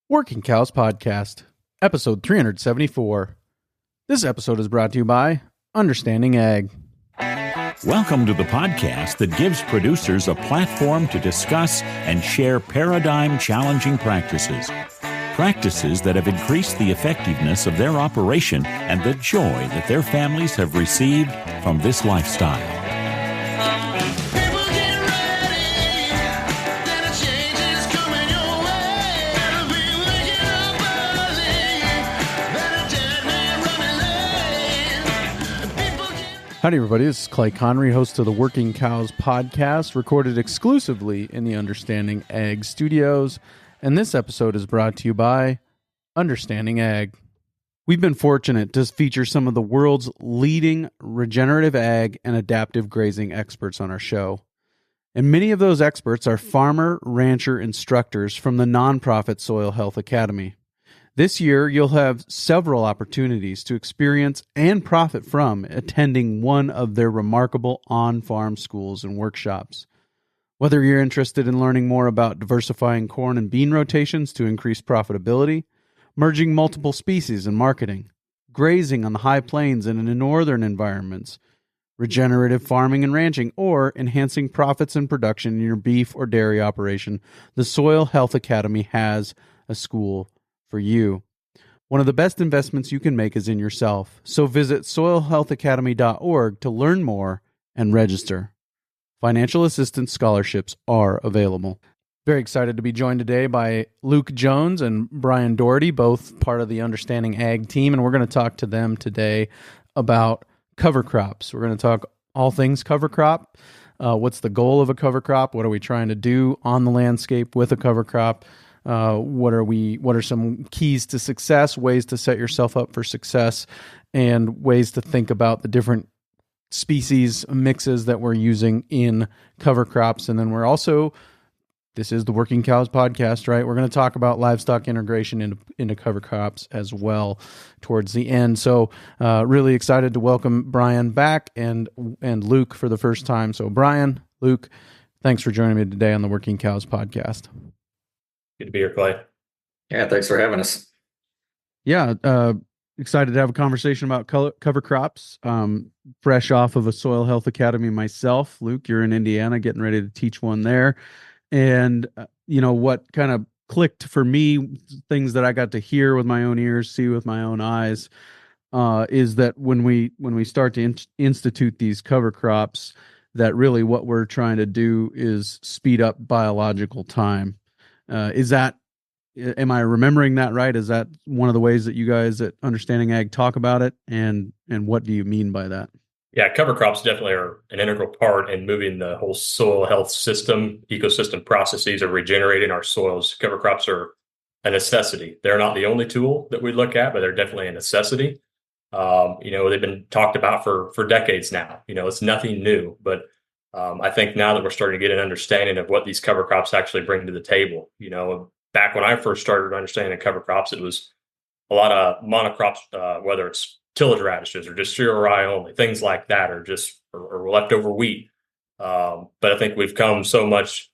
Working Cows Podcast, episode 374. This episode is brought to you by Understanding Ag. Welcome to the podcast that gives producers a platform to discuss and share paradigm-challenging practices. Practices that have increased the effectiveness of their operation and the joy that their families have received from this lifestyle. Howdy, everybody. This is Clay Conry, host of the Working Cows Podcast, recorded exclusively in the Understanding Ag studios. And this episode is brought to you by Understanding Ag. We've been fortunate to feature some of the world's leading regenerative ag and adaptive grazing experts on our show. And many of those experts are farmer, rancher instructors from the nonprofit Soil Health Academy. This year, you'll have several opportunities to experience and profit from attending one of their remarkable on-farm schools and workshops. Whether you're interested in learning more about diversifying corn and bean rotations to increase profitability, merging multiple species and marketing, grazing on the high plains and in northern environments, regenerative farming and ranching, or enhancing profits and production in your beef or dairy operation, the Soil Health Academy has a school for you. One of the best investments you can make is in yourself. So visit soilhealthacademy.org to learn more and register. Financial assistance scholarships are available. Very excited to be joined today by Luke Jones and Brian Dougherty, both part of the Understanding Ag team, and we're going to talk to them today about cover crops. We're going to talk all things cover crop. What's the goal of a cover crop? What are we trying to do on the landscape with a cover crop? What are some keys to success, ways to set yourself up for success, and ways to think about the different species mixes that we're using in cover crops. And then this is the Working Cows Podcast, right? We're going to talk about livestock integration into cover crops as well towards the end. So really excited to welcome Brian back and Luke for the first time. So Brian, Luke, thanks for joining me today on the Working Cows Podcast. Good to be here, Clay. Yeah, thanks for having us. Yeah, excited to have a conversation about cover crops. Fresh off of a Soil Health Academy myself. Luke, you're in Indiana, getting ready to teach one there. And, what kind of clicked for me, things that I got to hear with my own ears, see with my own eyes, is that when we start to institute these cover crops, that really what we're trying to do is speed up biological time. Am I remembering that right? Is that one of the ways that you guys at Understanding Ag talk about it? And what do you mean by that? Yeah, cover crops definitely are an integral part in moving the whole soil health system, ecosystem processes of regenerating our soils. Cover crops are a necessity. They're not the only tool that we look at, but they're definitely a necessity. They've been talked about for decades now. It's nothing new, but I think now that we're starting to get an understanding of what these cover crops actually bring to the table. Back when I first started understanding cover crops, it was a lot of monocrops, whether it's tillage radishes or just cereal rye only, things like that, or leftover wheat. But I think we've come so much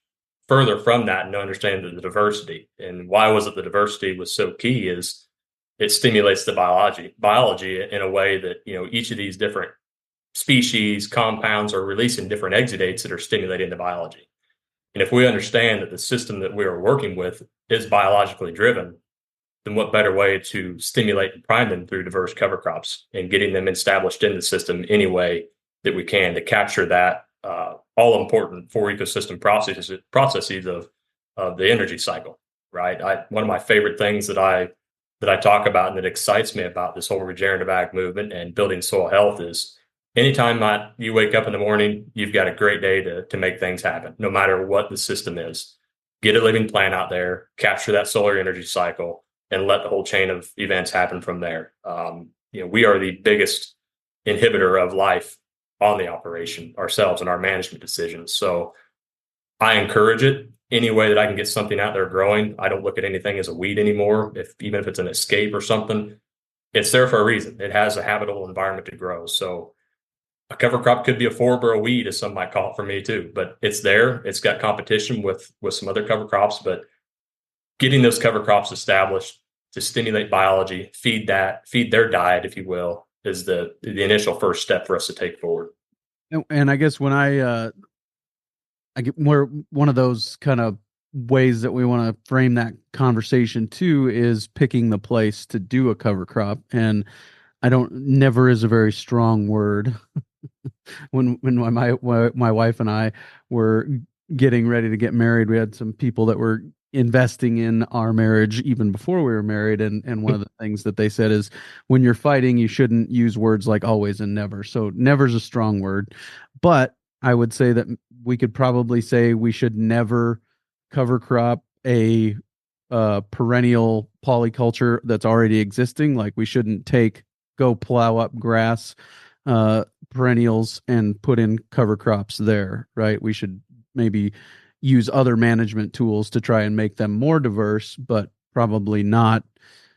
further from that and understanding the diversity. And why was it the diversity was so key is it stimulates the biology in a way that, each of these different species, compounds are releasing different exudates that are stimulating the biology. And if we understand that the system that we are working with is biologically driven, then what better way to stimulate and prime them through diverse cover crops and getting them established in the system any way that we can to capture that all important for ecosystem processes of the energy cycle, right? One of my favorite things that I talk about and that excites me about this whole regenerative ag movement and building soil health is anytime you wake up in the morning, you've got a great day to make things happen, no matter what the system is. Get a living plant out there, capture that solar energy cycle, and let the whole chain of events happen from there. We are the biggest inhibitor of life on the operation ourselves and our management decisions. So I encourage it any way that I can get something out there growing. I don't look at anything as a weed anymore, even if it's an escape or something. It's there for a reason. It has a habitable environment to grow. So a cover crop could be a forb or a weed, as some might call it for me too, but it's there. It's got competition with some other cover crops, but getting those cover crops established to stimulate biology, feed their diet, if you will, is the initial first step for us to take forward. And I guess when I get more, one of those kind of ways that we want to frame that conversation too is picking the place to do a cover crop. And never is a very strong word. when my wife and I were getting ready to get married, we had some people that were investing in our marriage even before we were married, and one of the things that they said is, when you're fighting, you shouldn't use words like always and never. So never's a strong word, but I would say that we could probably say we should never cover crop a perennial polyculture that's already existing. Like, we shouldn't go plow up grass perennials and put in cover crops there, right? We should maybe use other management tools to try and make them more diverse, but probably not,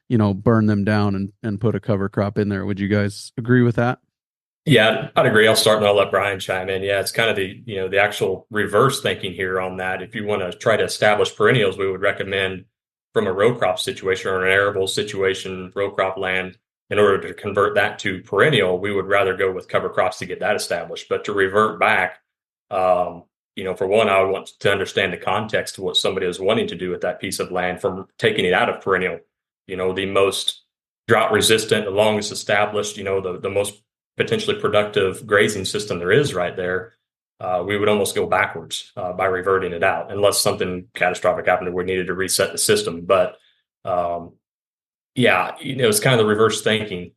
burn them down and put a cover crop in there. Would you guys agree with that? Yeah, I'd agree. I'll start and I'll let Brian chime in. Yeah, it's kind of the actual reverse thinking here on that. If you want to try to establish perennials, we would recommend, from a row crop situation or an arable situation, row crop land, in order to convert that to perennial, we would rather go with cover crops to get that established. But to revert back, for one, I would want to understand the context of what somebody is wanting to do with that piece of land from taking it out of perennial. The most drought resistant, the longest established, the most potentially productive grazing system there is right there. We would almost go backwards by reverting it out, unless something catastrophic happened where we needed to reset the system. But it's kind of the reverse thinking.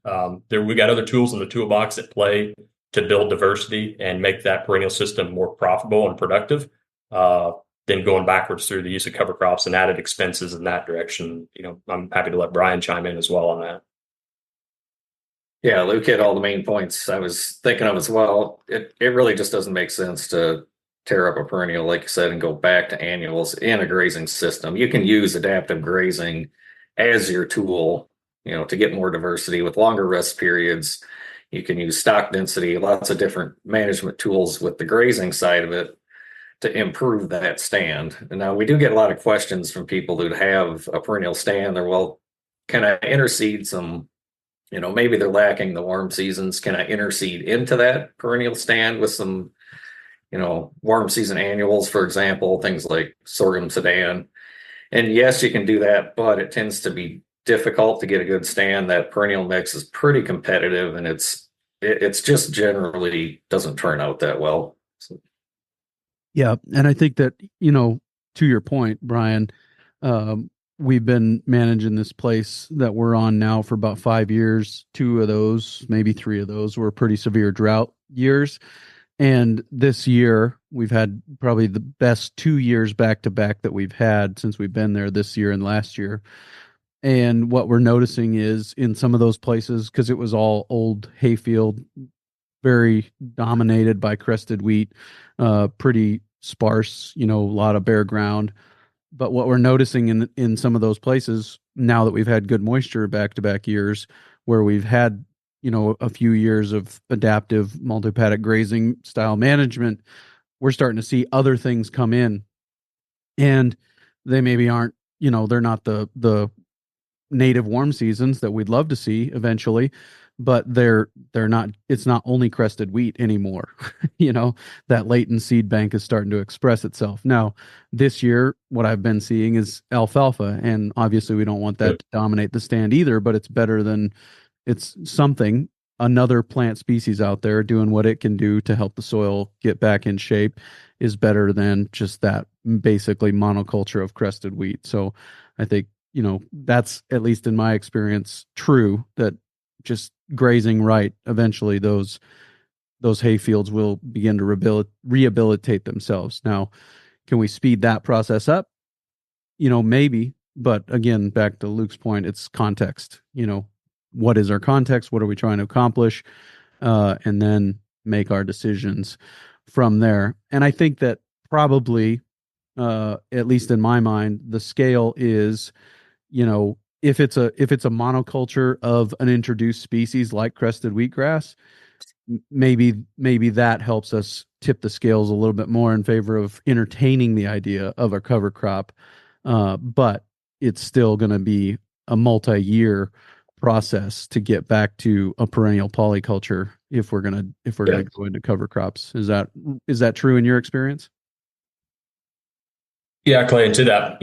We got other tools in the toolbox at play to build diversity and make that perennial system more profitable and productive than going backwards through the use of cover crops and added expenses in that direction. I'm happy to let Brian chime in as well on that. Yeah, Luke hit all the main points I was thinking of as well. It really just doesn't make sense to tear up a perennial, like you said, and go back to annuals in a grazing system. You can use adaptive grazing as your tool, to get more diversity with longer rest periods. You can use stock density, lots of different management tools with the grazing side of it to improve that stand. And now we do get a lot of questions from people who have a perennial stand. They're, well, can I interseed some, maybe they're lacking the warm seasons. Can I interseed into that perennial stand with some, warm season annuals, for example, things like sorghum Sudan? And yes, you can do that, but it tends to be difficult to get a good stand. That perennial mix is pretty competitive, and it's just generally doesn't turn out that well. So. Yeah, and I think that, to your point, Brian, we've been managing this place that we're on now for about 5 years. 2 of those, maybe 3 of those, were pretty severe drought years. And this year, we've had probably the best 2 years back to back that we've had since we've been there, this year and last year. And what we're noticing is, in some of those places, because it was all old hayfield, very dominated by crested wheat, pretty sparse, a lot of bare ground. But what we're noticing in some of those places, now that we've had good moisture back to back years, where we've had, a few years of adaptive multi-paddock grazing style management, we're starting to see other things come in, and they maybe aren't, they're not the native warm seasons that we'd love to see eventually, but they're not, it's not only crested wheat anymore. That latent seed bank is starting to express itself. Now, this year, what I've been seeing is alfalfa, and obviously we don't want that to dominate the stand either, but it's something, another plant species out there doing what it can do to help the soil get back in shape is better than just that basically monoculture of crested wheat. So I think, that's, at least in my experience, true, that just grazing right, eventually those hay fields will begin to rehabilitate themselves. Now, can we speed that process up? Maybe, but again, back to Luke's point, it's context. What is our context? What are we trying to accomplish? And then make our decisions from there. And I think that probably, at least in my mind, the scale is, if it's a monoculture of an introduced species like crested wheatgrass, maybe that helps us tip the scales a little bit more in favor of entertaining the idea of a cover crop. But it's still going to be a multi-year process to get back to a perennial polyculture if we're going to go into cover crops. Is that true in your experience? Yeah, Clay, and to that,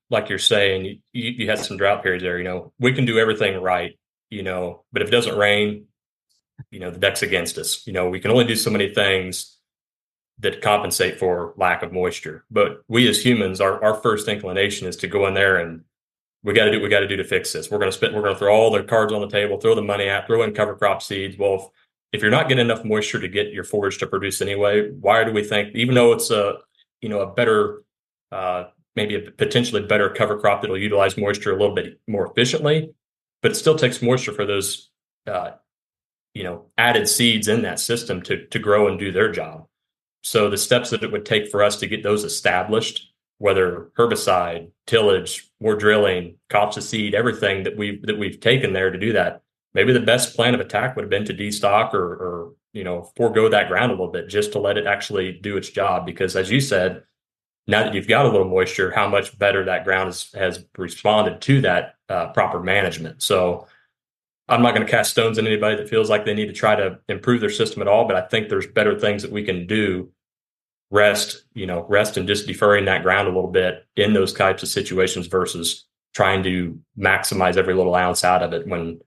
like you're saying, you had some drought periods there. We can do everything right, but if it doesn't rain, the deck's against us. We can only do so many things that compensate for lack of moisture. But we as humans, our first inclination is to go in there and we got to do to fix this. We're going to throw all the cards on the table, throw the money out, throw in cover crop seeds. Well, if you're not getting enough moisture to get your forage to produce anyway, why do we think, even though it's a better, maybe a potentially better cover crop that'll utilize moisture a little bit more efficiently, but it still takes moisture for those, added seeds in that system to grow and do their job. So the steps that it would take for us to get those established, whether herbicide, tillage, more drilling, copse of seed, everything that we've taken there to do that, maybe the best plan of attack would have been to destock or forego that ground a little bit just to let it actually do its job. Because as you said, now that you've got a little moisture, how much better that ground has responded to that proper management. So I'm not going to cast stones at anybody that feels like they need to try to improve their system at all, but I think there's better things that we can do. Rest and just deferring that ground a little bit in those types of situations versus trying to maximize every little ounce out of it when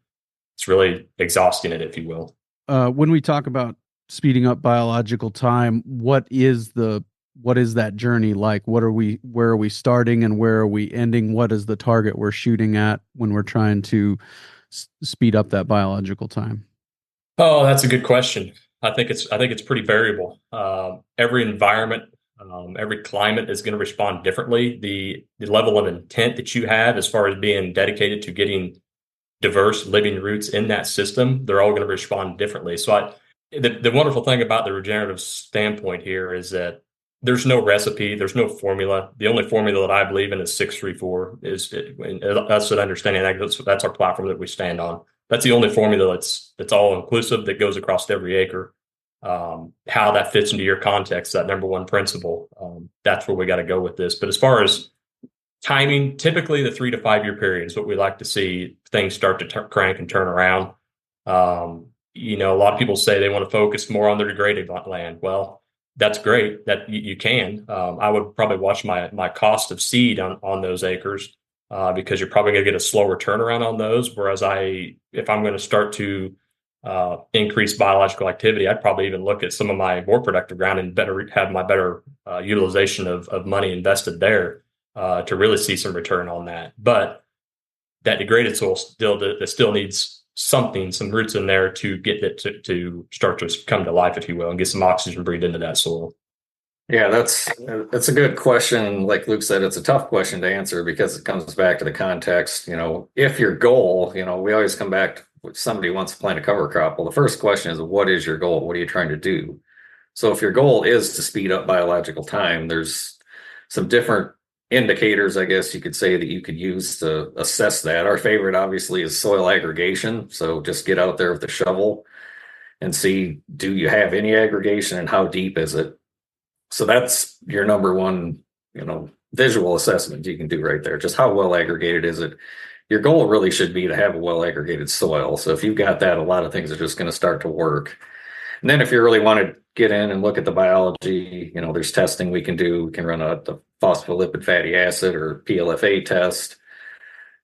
it's really exhausting it, if you will. When we talk about speeding up biological time, what is that journey like? Where are we starting and where are we ending? What is the target we're shooting at when we're trying to speed up that biological time? Oh, that's a good question. I think it's pretty variable. Every environment, every climate is going to respond differently. The level of intent that you have as far as being dedicated to getting diverse living roots in that system, they're all going to respond differently. So the wonderful thing about the regenerative standpoint here is that there's no recipe, there's no formula. The only formula that I believe in is 634. That's an understanding. That's our platform that we stand on. That's the only formula that's all inclusive that goes across every acre. How that fits into your context, that number one principle, that's where we got to go with this. But as far as timing, typically the 3 to 5 year period is what we like to see things start to crank and turn around. A lot of people say they want to focus more on their degraded land. Well, that's great that you can. I would probably watch my cost of seed on those acres. Because you're probably going to get a slower turnaround on those. Whereas if I'm going to start to increase biological activity, I'd probably even look at some of my more productive ground and have my better utilization of money invested there to really see some return on that. But that degraded soil still needs something, some roots in there to get it to start to come to life, if you will, and get some oxygen breathed into that soil. Yeah, that's a good question. Like Luke said, it's a tough question to answer because it comes back to the context. If your goal, we always come back to somebody wants to plant a cover crop. Well, the first question is, what is your goal? What are you trying to do? So if your goal is to speed up biological time, there's some different indicators, I guess you could say, that you could use to assess that. Our favorite, obviously, is soil aggregation. So just get out there with the shovel and see, do you have any aggregation and how deep is it? So that's your number one, visual assessment you can do right there. Just how well aggregated is it? Your goal really should be to have a well aggregated soil. So if you've got that, a lot of things are just going to start to work. And then if you really want to get in and look at the biology, there's testing we can do. We can run the phospholipid fatty acid or PLFA test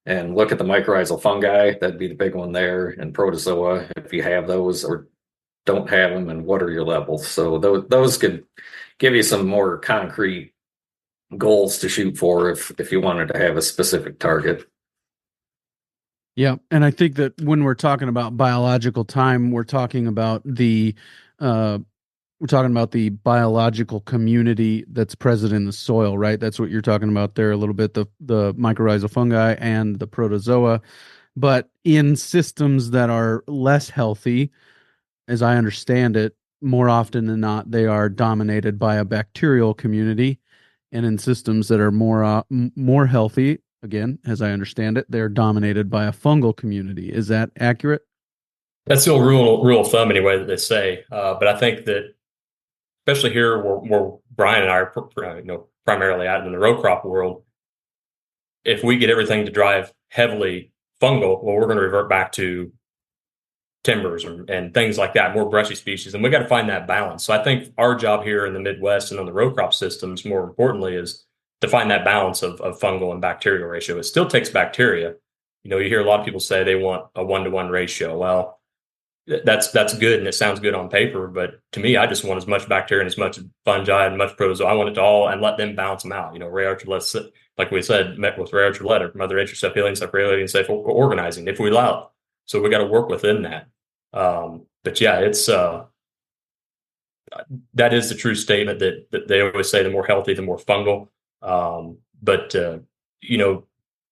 and look at the mycorrhizal fungi. That'd be the big one there, and protozoa, if you have those or don't have them, and what are your levels. So those could give you some more concrete goals to shoot for if you wanted to have a specific target. Yeah, and I think that when we're talking about biological time, we're talking about the biological community that's present in the soil, right? That's what you're talking about there a little bit, the mycorrhizal fungi and the protozoa. But in systems that are less healthy, as I understand it, more often than not, they are dominated by a bacterial community. And in systems that are more healthy, again, as I understand it, they're dominated by a fungal community. Is that accurate? That's the old rule of thumb, anyway, that they say. But I think that, especially here where Brian and I are primarily out in the row crop world, if we get everything to drive heavily fungal, well, we're going to revert back to timbers and things like that, more brushy species. And we got to find that balance. So I think our job here in the Midwest and on the row crop systems, more importantly, is to find that balance of fungal and bacterial ratio. It still takes bacteria. You hear a lot of people say they want a 1-to-1 ratio. Well, that's good and it sounds good on paper, but to me, I just want as much bacteria and as much fungi and much protozoa. I want it to all and let them balance them out. Ray Archuleta, like we said, met with Ray Archuleta, Mother Nature self-healing, self-regulating, self-organizing, if we allow it. So we got to work within that. But yeah, it's that is the true statement that they always say: the more healthy, the more fungal. But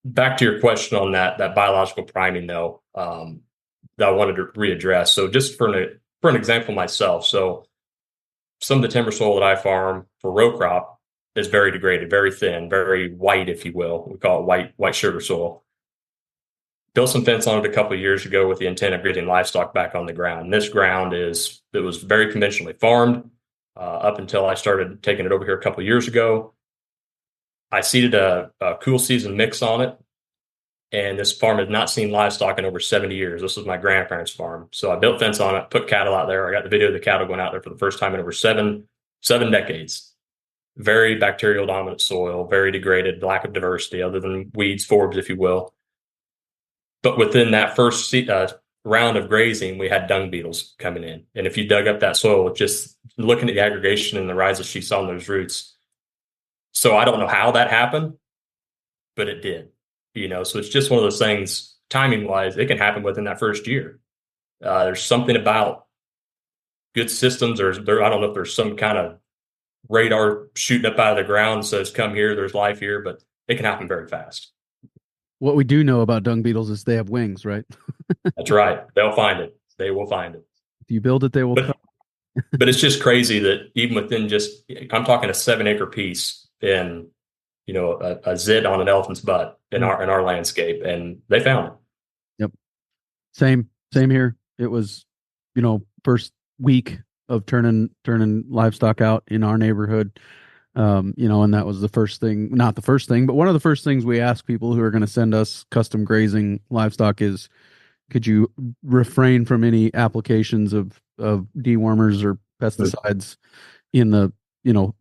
back to your question on that biological priming, though, that I wanted to readdress. So just for an example myself, so some of the timber soil that I farm for row crop is very degraded, very thin, very white, if you will. We call it white sugar soil. Built some fence on it a couple of years ago with the intent of getting livestock back on the ground. And this ground it was very conventionally farmed up until I started taking it over here a couple of years ago. I seeded a cool season mix on it, and this farm had not seen livestock in over 70 years. This was my grandparents' farm. So I built fence on it, put cattle out there. I got the video of the cattle going out there for the first time in over seven decades. Very bacterial dominant soil, very degraded, lack of diversity other than weeds, forbs, if you will. But within that first round of grazing, we had dung beetles coming in. And if you dug up that soil, just looking at the aggregation and the rise of sheaths on those roots. So I don't know how that happened, but it did. So it's just one of those things, timing wise, it can happen within that first year. There's something about good systems, or I don't know if there's some kind of radar shooting up out of the ground that says, come here, there's life here, but it can happen very fast. What we do know about dung beetles is they have wings, right? That's right. They'll find it. They will find it. If you build it, they will come. But it's just crazy that even within I'm talking a 7-acre piece in, a zit on an elephant's butt in our landscape, and they found it. Yep. Same here. It was, first week of turning livestock out in our neighborhood. And that was the first thing, not the first thing, but one of the first things we ask people who are going to send us custom grazing livestock is, could you refrain from any applications of dewormers or pesticides in the,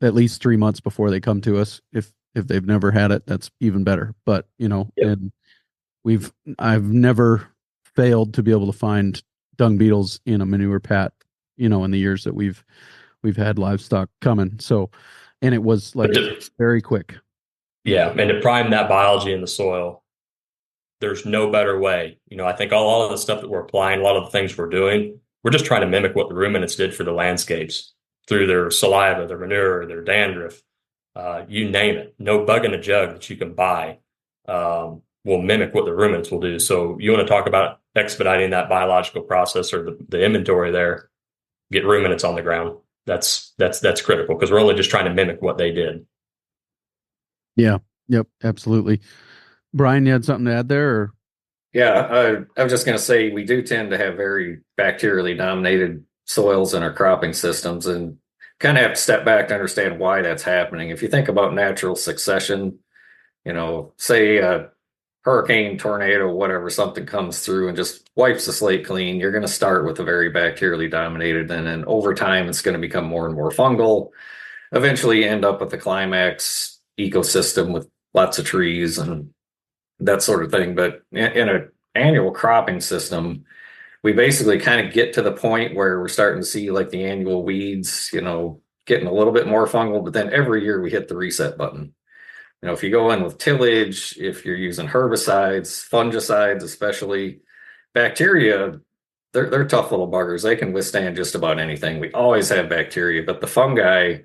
at least 3 months before they come to us. If they've never had it, that's even better. But, Yep. And I've never failed to be able to find dung beetles in a manure pat, in the years that we've had livestock coming. So, and it was very quick. Yeah. And to prime that biology in the soil, there's no better way. I think all of the stuff that we're applying, a lot of the things we're doing, we're just trying to mimic what the ruminants did for the landscapes through their saliva, their manure, their dandruff, you name it. No bug in a jug that you can buy will mimic what the ruminants will do. So you want to talk about expediting that biological process or the inventory there, get ruminants on the ground. That's critical because we're only just trying to mimic what they did. Yeah. Yep. Absolutely. Brian, you had something to add there? Or? Yeah, I was just going to say we do tend to have very bacterially dominated soils in our cropping systems, and kind of have to step back to understand why that's happening. If you think about natural succession, say a hurricane, tornado, whatever, something comes through and just wipes the slate clean, you're going to start with a very bacterially dominated, and then over time it's going to become more and more fungal. Eventually you end up with the climax ecosystem with lots of trees and that sort of thing. But in an annual cropping system, we basically kind of get to the point where we're starting to see like the annual weeds, getting a little bit more fungal, but then every year we hit the reset button. If you go in with tillage, if you're using herbicides, fungicides, especially bacteria, they're tough little buggers. They can withstand just about anything. We always have bacteria, but the fungi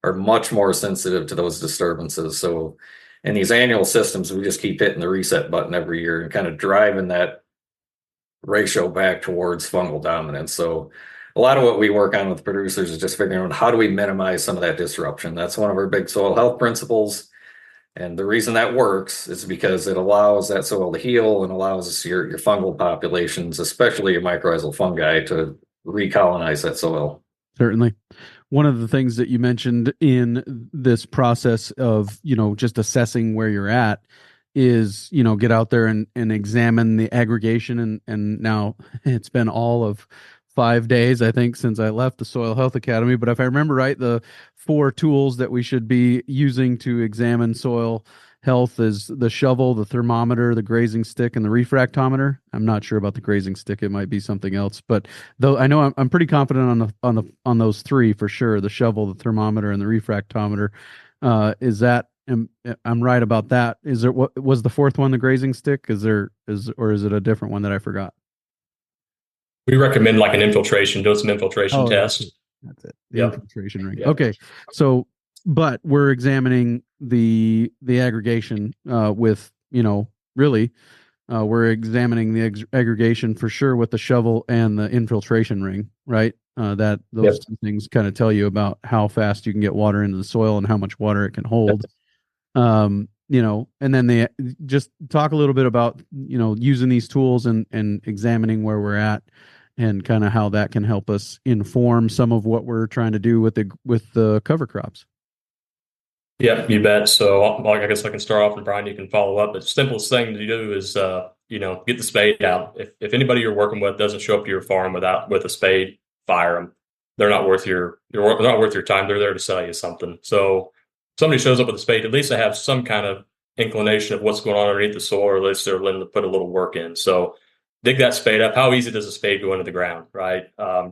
are much more sensitive to those disturbances. So in these annual systems, we just keep hitting the reset button every year and kind of driving that ratio back towards fungal dominance. So a lot of what we work on with producers is just figuring out how do we minimize some of that disruption. That's one of our big soil health principles. And the reason that works is because it allows that soil to heal and allows your fungal populations, especially your mycorrhizal fungi, to recolonize that soil. Certainly. One of the things that you mentioned in this process of, just assessing where you're at is, get out there and examine the aggregation. And now it's been all of 5 days, I think, since I left the Soil Health Academy. But if I remember right, the 4 tools that we should be using to examine soil health is the shovel, the thermometer, the grazing stick, and the refractometer. I'm not sure about the grazing stick; it might be something else. But though I know I'm pretty confident on those 3 for sure: the shovel, the thermometer, and the refractometer. Is that I'm right about that? Is there, what was the 4th one, the grazing stick? Is it a different one that I forgot? We recommend like an infiltration, do some infiltration tests. That's it. The infiltration ring. Yep. Okay. So, but we're examining the aggregation with, really, we're examining the aggregation for sure with the shovel and the infiltration ring, right? That those 2 things kind of tell you about how fast you can get water into the soil and how much water it can hold. And then just talk a little bit about, using these tools and examining where we're at and kind of how that can help us inform some of what we're trying to do with the cover crops. Yeah, you bet. So I guess I can start off, and Brian, you can follow up. But the simplest thing to do is, get the spade out. If anybody you're working with doesn't show up to your farm with a spade, fire them. They're not worth your time. They're there to sell you something. So if somebody shows up with a spade, at least they have some kind of inclination of what's going on underneath the soil, or at least they're willing to put a little work in. So dig that spade up. How easy does a spade go into the ground, right?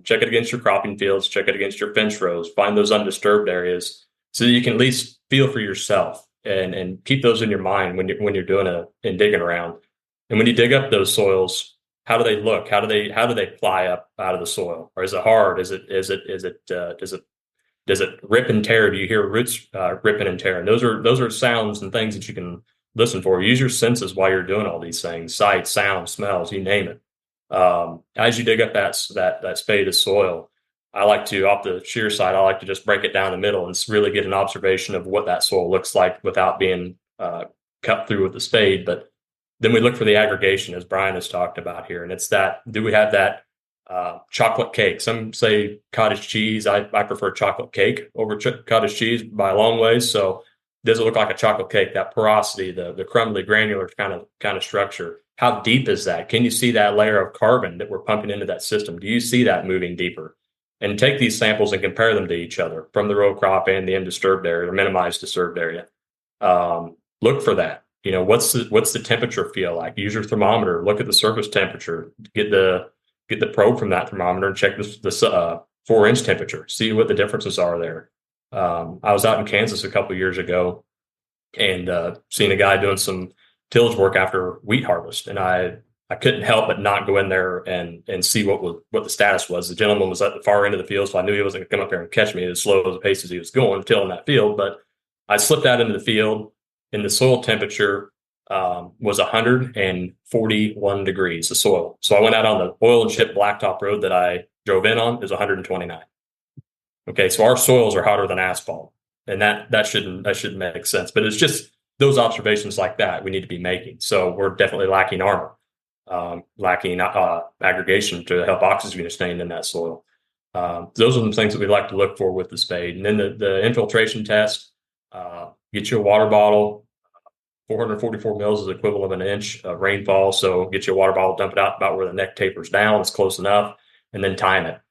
Check it against your cropping fields. Check it against your fence rows. Find those undisturbed areas so that you can at least feel for yourself and keep those in your mind when you're doing and digging around. And when you dig up those soils, how do they look? How do they fly up out of the soil? Or is it hard? Does it rip and tear? Do you hear roots ripping and tearing? Those are sounds and things that you can listen for. Use your senses while you're doing all these things: sight, sound, smells, you name it. As you dig up that spade of soil, I like to, off the shear side, I like to just break it down the middle and really get an observation of what that soil looks like without being cut through with the spade. But then we look for the aggregation, as Brian has talked about here, and it's that: do we have that chocolate cake? Some say cottage cheese. I prefer chocolate cake over cottage cheese by a long ways. So does it look like a chocolate cake? That porosity, the crumbly, granular kind of structure. How deep is that? Can you see that layer of carbon that we're pumping into that system? Do you see that moving deeper? And take these samples and compare them to each other from the row crop and the undisturbed area or minimized disturbed area. Look for that. What's the temperature feel like? Use your thermometer. Look at the surface temperature. Get the probe from that thermometer and check the 4-inch temperature. See what the differences are there. I was out in Kansas a couple of years ago and seen a guy doing some tillage work after wheat harvest, and I couldn't help but not go in there and see what the status was. The gentleman was at the far end of the field, so I knew he wasn't going to come up here and catch me as slow as the pace as he was going tilling that field. But I slipped out into the field, and the soil temperature was 141 degrees, the soil. So I went out on the oil and chip blacktop road that I drove in on. It was 129. Okay, so our soils are hotter than asphalt, and that shouldn't make sense. But it's just those observations like that we need to be making. So we're definitely lacking armor. Lacking aggregation to help oxygen staying in that soil. Those are the things that we like to look for with the spade. And then the infiltration test, get you a water bottle. 444 mils is equivalent of an inch of rainfall. So get you a water bottle, dump it out about where the neck tapers down. It's close enough. And then time it.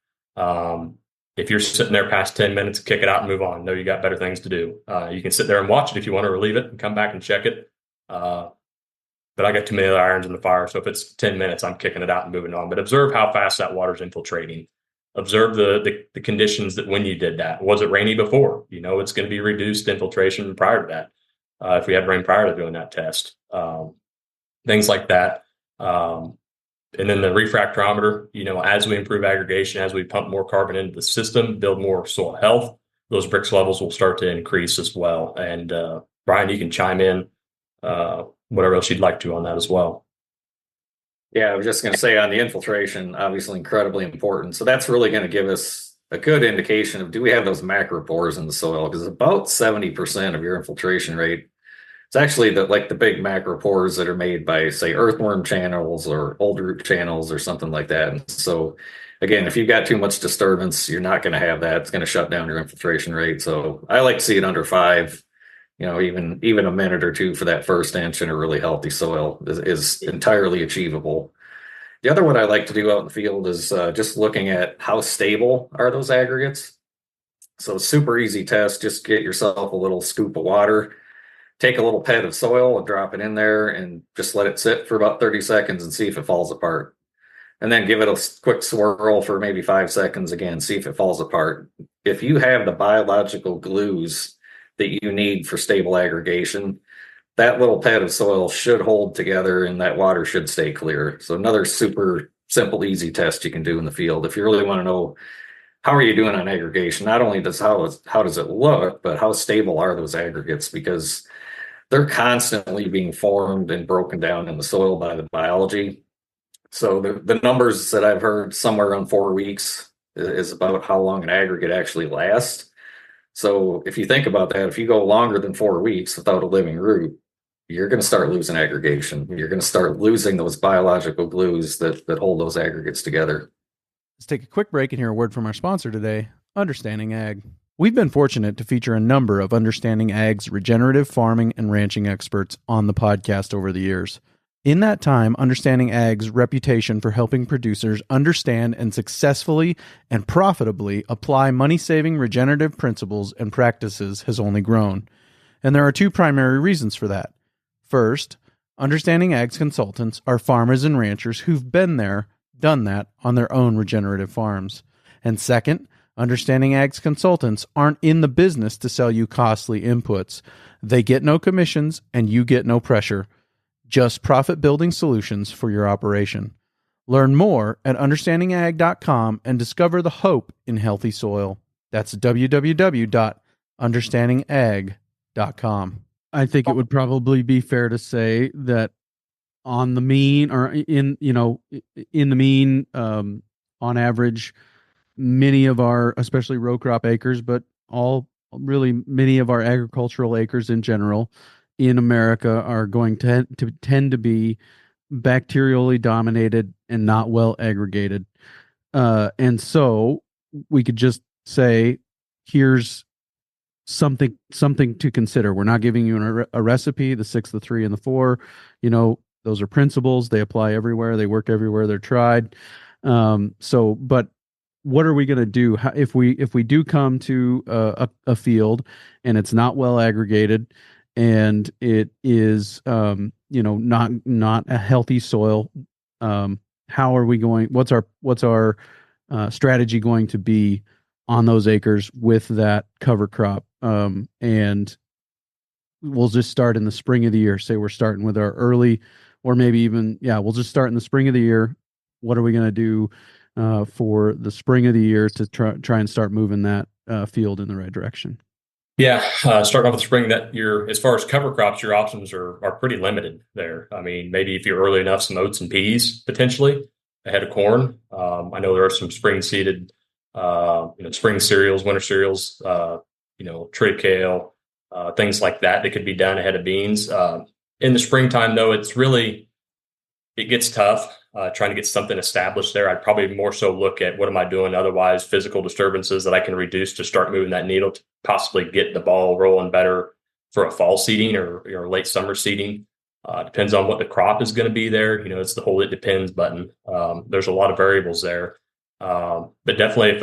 If you're sitting there past 10 minutes, kick it out and move on. Know you got better things to do. You can sit there and watch it if you want to relieve it and come back and check it. But I got too many other irons in the fire. So if it's 10 minutes, I'm kicking it out and moving on. But observe how fast that water's infiltrating. Observe the conditions that when you did that. Was it rainy before? It's going to be reduced infiltration prior to that. If we had rain prior to doing that test. Things like that. And then the refractometer, as we improve aggregation, as we pump more carbon into the system, build more soil health, those Brix levels will start to increase as well. And Brian, you can chime in whatever else you'd like to on that as well. Yeah, I was just going to say on the infiltration, obviously incredibly important. So that's really going to give us a good indication of, do we have those macropores in the soil? Because about 70% of your infiltration rate, it's actually the big macropores that are made by, say, earthworm channels or old root channels or something like that. And so again, if you've got too much disturbance, you're not going to have that. It's going to shut down your infiltration rate. So I like to see it under 5. Even a minute or two for that first inch in a really healthy soil is entirely achievable. The other one I like to do out in the field is just looking at how stable are those aggregates. So super easy test. Just get yourself a little scoop of water, take a little pad of soil and drop it in there and just let it sit for about 30 seconds and see if it falls apart. And then give it a quick swirl for maybe 5 seconds again, see if it falls apart. If you have the biological glues that you need for stable aggregation, that little pad of soil should hold together and that water should stay clear. So another super simple, easy test you can do in the field. If you really want to know how are you doing on aggregation, not only how does it look, but how stable are those aggregates? Because they're constantly being formed and broken down in the soil by the biology. So the numbers that I've heard, somewhere around 4 weeks is about how long an aggregate actually lasts. So if you think about that, if you go longer than 4 weeks without a living root, you're going to start losing aggregation. You're going to start losing those biological glues that hold those aggregates together. Let's take a quick break and hear a word from our sponsor today, Understanding Ag. We've been fortunate to feature a number of Understanding Ag's regenerative farming and ranching experts on the podcast over the years. In that time, Understanding Ag's reputation for helping producers understand and successfully and profitably apply money-saving regenerative principles and practices has only grown. And there are two primary reasons for that. First, Understanding Ag's consultants are farmers and ranchers who've been there, done that on their own regenerative farms. And second, Understanding Ag's consultants aren't in the business to sell you costly inputs. They get no commissions and you get no pressure. Just profit-building solutions for your operation. Learn more at understandingag.com and discover the hope in healthy soil. That's www.understandingag.com. I think it would probably be fair to say that on the mean, or in the mean, on average, many of our, especially row crop acres, but many of our agricultural acres in general in America are going to tend to be bacterially dominated and not well aggregated. And so we could just say, here's something to consider. We're not giving you a recipe, the 6, the 3, and the 4. Those are principles. They apply everywhere. They work everywhere. They're tried. But what are we going to do if we do come to a field and it's not well aggregated and it is not a healthy soil? How are we going? What's our strategy going to be on those acres with that cover crop? And we'll just start in the spring of the year. Say we're starting with our early, or maybe even, we'll just start in the spring of the year. What are we going to do for the spring of the year to try and start moving that field in the right direction? Yeah, starting off with spring that year, as far as cover crops, your options are pretty limited there. I mean, maybe if you're early enough, some oats and peas potentially ahead of corn. I know there are some spring seeded, spring cereals, winter cereals, tree kale, things like that could be done ahead of beans. In the springtime, though, it gets tough trying to get something established there. I'd probably more so look at what am I doing otherwise, physical disturbances that I can reduce to start moving that needle to possibly get the ball rolling better for a fall seeding or late summer seeding. Depends on what the crop is going to be there. It's the whole "it depends" button. There's a lot of variables there. But definitely if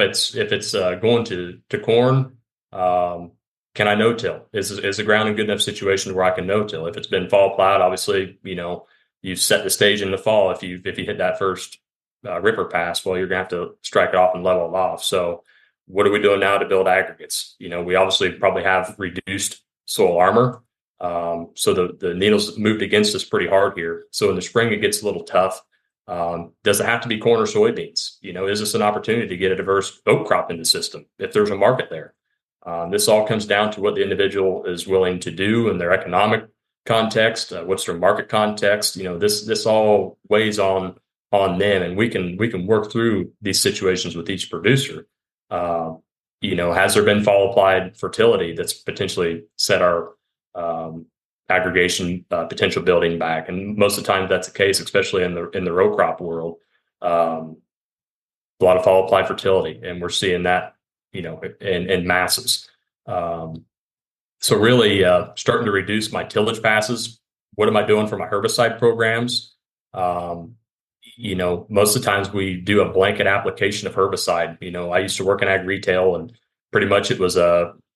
it's going to corn, can I no-till? Is the ground in good enough situation where I can no-till? If it's been fall plowed, obviously, you've set the stage in the fall. If you hit that first ripper pass, well, you're gonna have to strike it off and level it off. So what are we doing now to build aggregates? We obviously probably have reduced soil armor. So the needles moved against us pretty hard here. So in the spring, it gets a little tough. Does it have to be corn or soybeans? Is this an opportunity to get a diverse oat crop in the system if there's a market there? This all comes down to what the individual is willing to do and their economic context. What's their market context? This all weighs on them, and we can work through these situations with each producer. Has there been fall applied fertility that's potentially set our aggregation potential building back? And most of the time that's the case, especially in the row crop world. A lot of fall applied fertility, and we're seeing that in masses. So really starting to reduce my tillage passes. What am I doing for my herbicide programs? Most of the times we do a blanket application of herbicide. I used to work in ag retail, and pretty much it was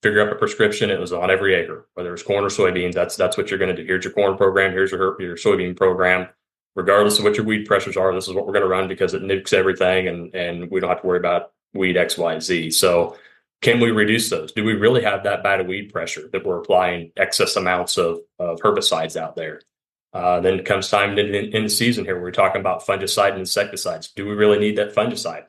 figure up a prescription. It was on every acre, whether it's corn or soybeans. That's what you're going to do. Here's your corn program. Here's your soybean program. Regardless of what your weed pressures are, this is what we're going to run because it nukes everything, and we don't have to worry about weed X, Y, Z. So can we reduce those? Do we really have that bad of weed pressure that we're applying excess amounts of herbicides out there? Then it comes time in the season here, we're talking about fungicide and insecticides. Do we really need that fungicide?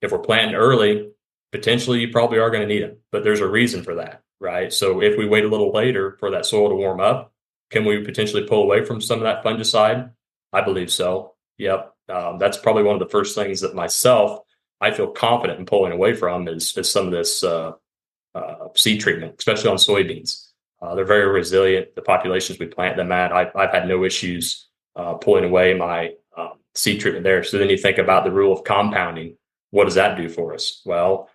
If we're planting early, potentially you probably are going to need them, but there's a reason for that, right? So if we wait a little later for that soil to warm up, can we potentially pull away from some of that fungicide? I believe so. Yep. That's probably one of the first things that I feel confident in pulling away from is some of this seed treatment, especially on soybeans. They're very resilient. The populations we plant them at, I've had no issues pulling away my seed treatment there. So then you think about the rule of compounding. What does that do for us? Well,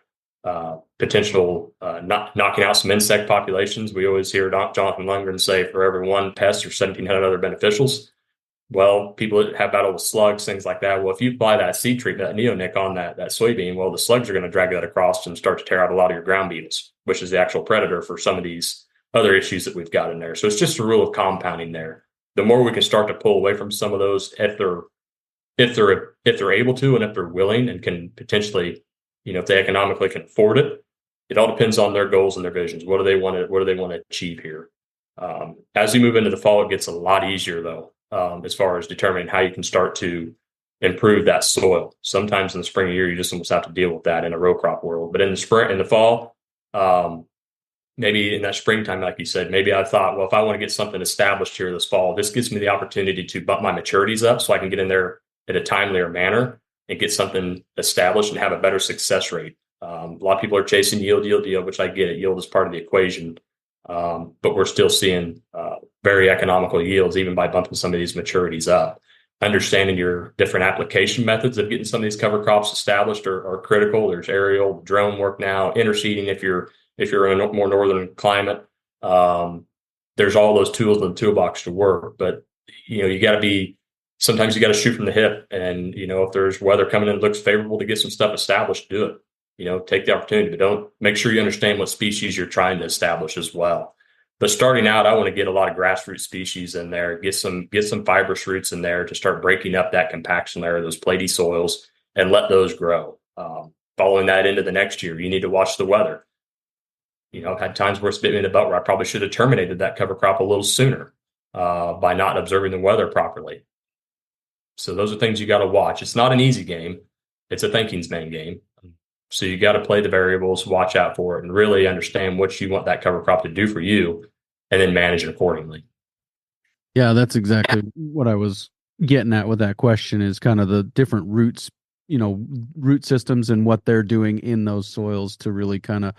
potential knocking out some insect populations. We always hear Jonathan Lundgren say for every one pest, there's 1,700 other beneficials. Well, people that have battle with slugs, things like that. Well, if you apply that seed treatment, that neonic on that soybean, well, the slugs are going to drag that across and start to tear out a lot of your ground beetles, which is the actual predator for some of these other issues that we've got in there. So it's just a rule of compounding there. The more we can start to pull away from some of those, if they're able to, and if they're willing and can potentially, if they economically can afford it, it all depends on their goals and their visions. What do they want to achieve here? As we move into the fall, it gets a lot easier though. As far as determining how you can start to improve that soil. Sometimes in the spring of the year, you just almost have to deal with that in a row crop world. But in the fall, maybe in that springtime, like you said, maybe I thought, well, if I want to get something established here this fall, this gives me the opportunity to bump my maturities up so I can get in there at a timelier manner and get something established and have a better success rate. A lot of people are chasing yield, which I get it. Yield is part of the equation. But we're still seeing very economical yields, even by bumping some of these maturities up. Understanding your different application methods of getting some of these cover crops established are critical. There's aerial, drone work now, interseeding if you're in a more northern climate. There's all those tools in the toolbox to work, but sometimes you got to shoot from the hip. And if there's weather coming in that looks favorable to get some stuff established, do it. Take the opportunity, but don't make sure you understand what species you're trying to establish as well. But starting out, I want to get a lot of grassroots species in there, get some fibrous roots in there to start breaking up that compaction layer, those platy soils, and let those grow. Following that into the next year, you need to watch the weather. I've had times where it's bit me in the butt where I probably should have terminated that cover crop a little sooner by not observing the weather properly. So those are things you got to watch. It's not an easy game. It's a thinking's man game. So you got to play the variables, watch out for it, and really understand what you want that cover crop to do for you, and then manage it accordingly. Yeah, that's exactly what I was getting at with that question, is kind of the different roots, root systems and what they're doing in those soils to really kind of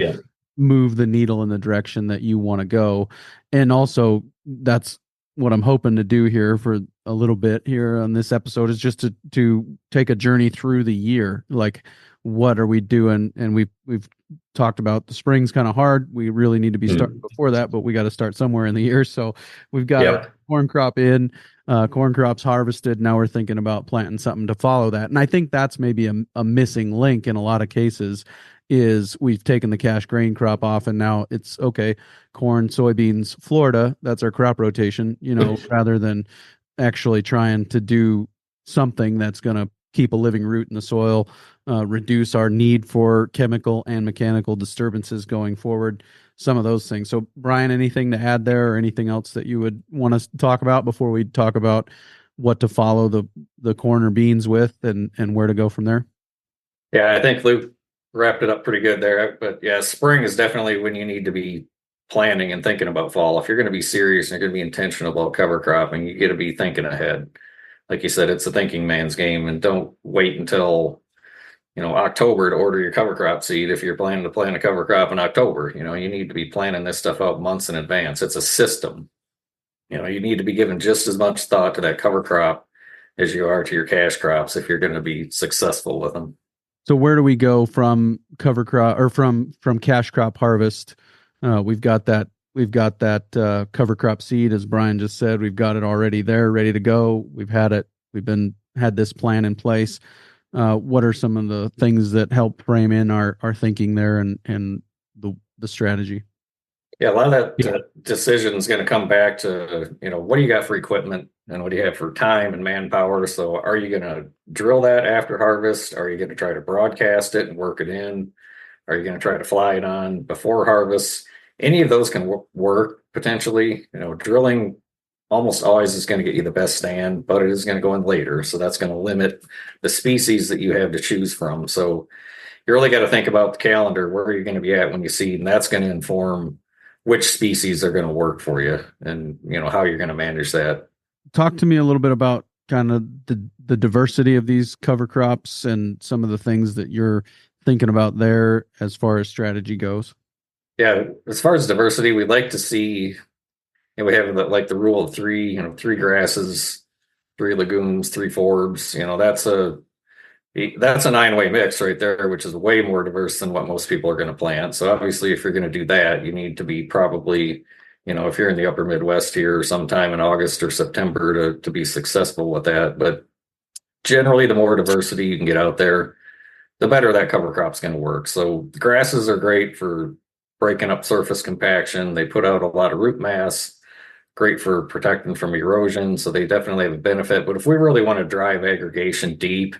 move the needle in the direction that you want to go. And also that's what I'm hoping to do here for a little bit here on this episode, is just to take a journey through the year. Like, what are we doing? And we've talked about the spring's kind of hard. We really need to be starting before that, but we got to start somewhere in the year. So we've got our corn crop in, corn crops harvested. Now we're thinking about planting something to follow that. And I think that's maybe a missing link in a lot of cases, is we've taken the cash grain crop off and now it's okay, corn, soybeans, Florida, that's our crop rotation, rather than actually trying to do something that's going to keep a living root in the soil, reduce our need for chemical and mechanical disturbances going forward, some of those things. So Brian, anything to add there, or anything else that you would want us to talk about before we talk about what to follow the corn or beans with and where to go from there? Yeah, I think Luke wrapped it up pretty good there. But yeah, spring is definitely when you need to be planning and thinking about fall. If you're going to be serious and you're going to be intentional about cover cropping, you got to be thinking ahead. Like you said, it's a thinking man's game, and don't wait until October to order your cover crop seed. If you're planning to plant a cover crop in October, you need to be planning this stuff out months in advance. It's a system. You need to be giving just as much thought to that cover crop as you are to your cash crops if you're going to be successful with them. So where do we go from cover crop or from cash crop harvest? We've got that We've got that cover crop seed, as Brian just said. We've got it already there, ready to go. We've had it. Had this plan in place. What are some of the things that help frame in our thinking there and the strategy? Yeah, a lot of that decision is going to come back to, what do you got for equipment and what do you have for time and manpower? So are you going to drill that after harvest? Are you going to try to broadcast it and work it in? Are you going to try to fly it on before harvest? Any of those can work potentially. Drilling almost always is going to get you the best stand, but it is going to go in later. So that's going to limit the species that you have to choose from. So you really got to think about the calendar. Where are you going to be at when you seed? And that's going to inform which species are going to work for you and, how you're going to manage that. Talk to me a little bit about kind of the diversity of these cover crops and some of the things that you're thinking about there as far as strategy goes. Yeah, as far as diversity, we'd like to see, we have the rule of three, 3 grasses, 3 legumes, 3 forbs. That's a 9-way mix right there, which is way more diverse than what most people are going to plant. So obviously, if you're going to do that, you need to be probably, if you're in the upper Midwest here sometime in August or September to be successful with that. But generally, the more diversity you can get out there, the better that cover crop's going to work. So the grasses are great for breaking up surface compaction. They put out a lot of root mass, great for protecting from erosion. So they definitely have a benefit. But if we really want to drive aggregation deep,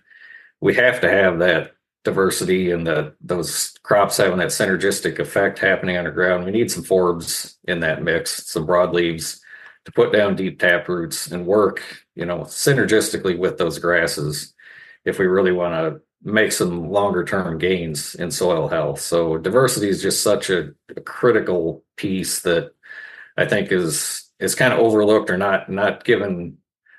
we have to have that diversity and those crops having that synergistic effect happening underground. We need some forbs in that mix, some broadleaves to put down deep tap roots and work, synergistically with those grasses if we really want to make some longer term gains in soil health. So diversity is just such a critical piece that I think is kind of overlooked or not given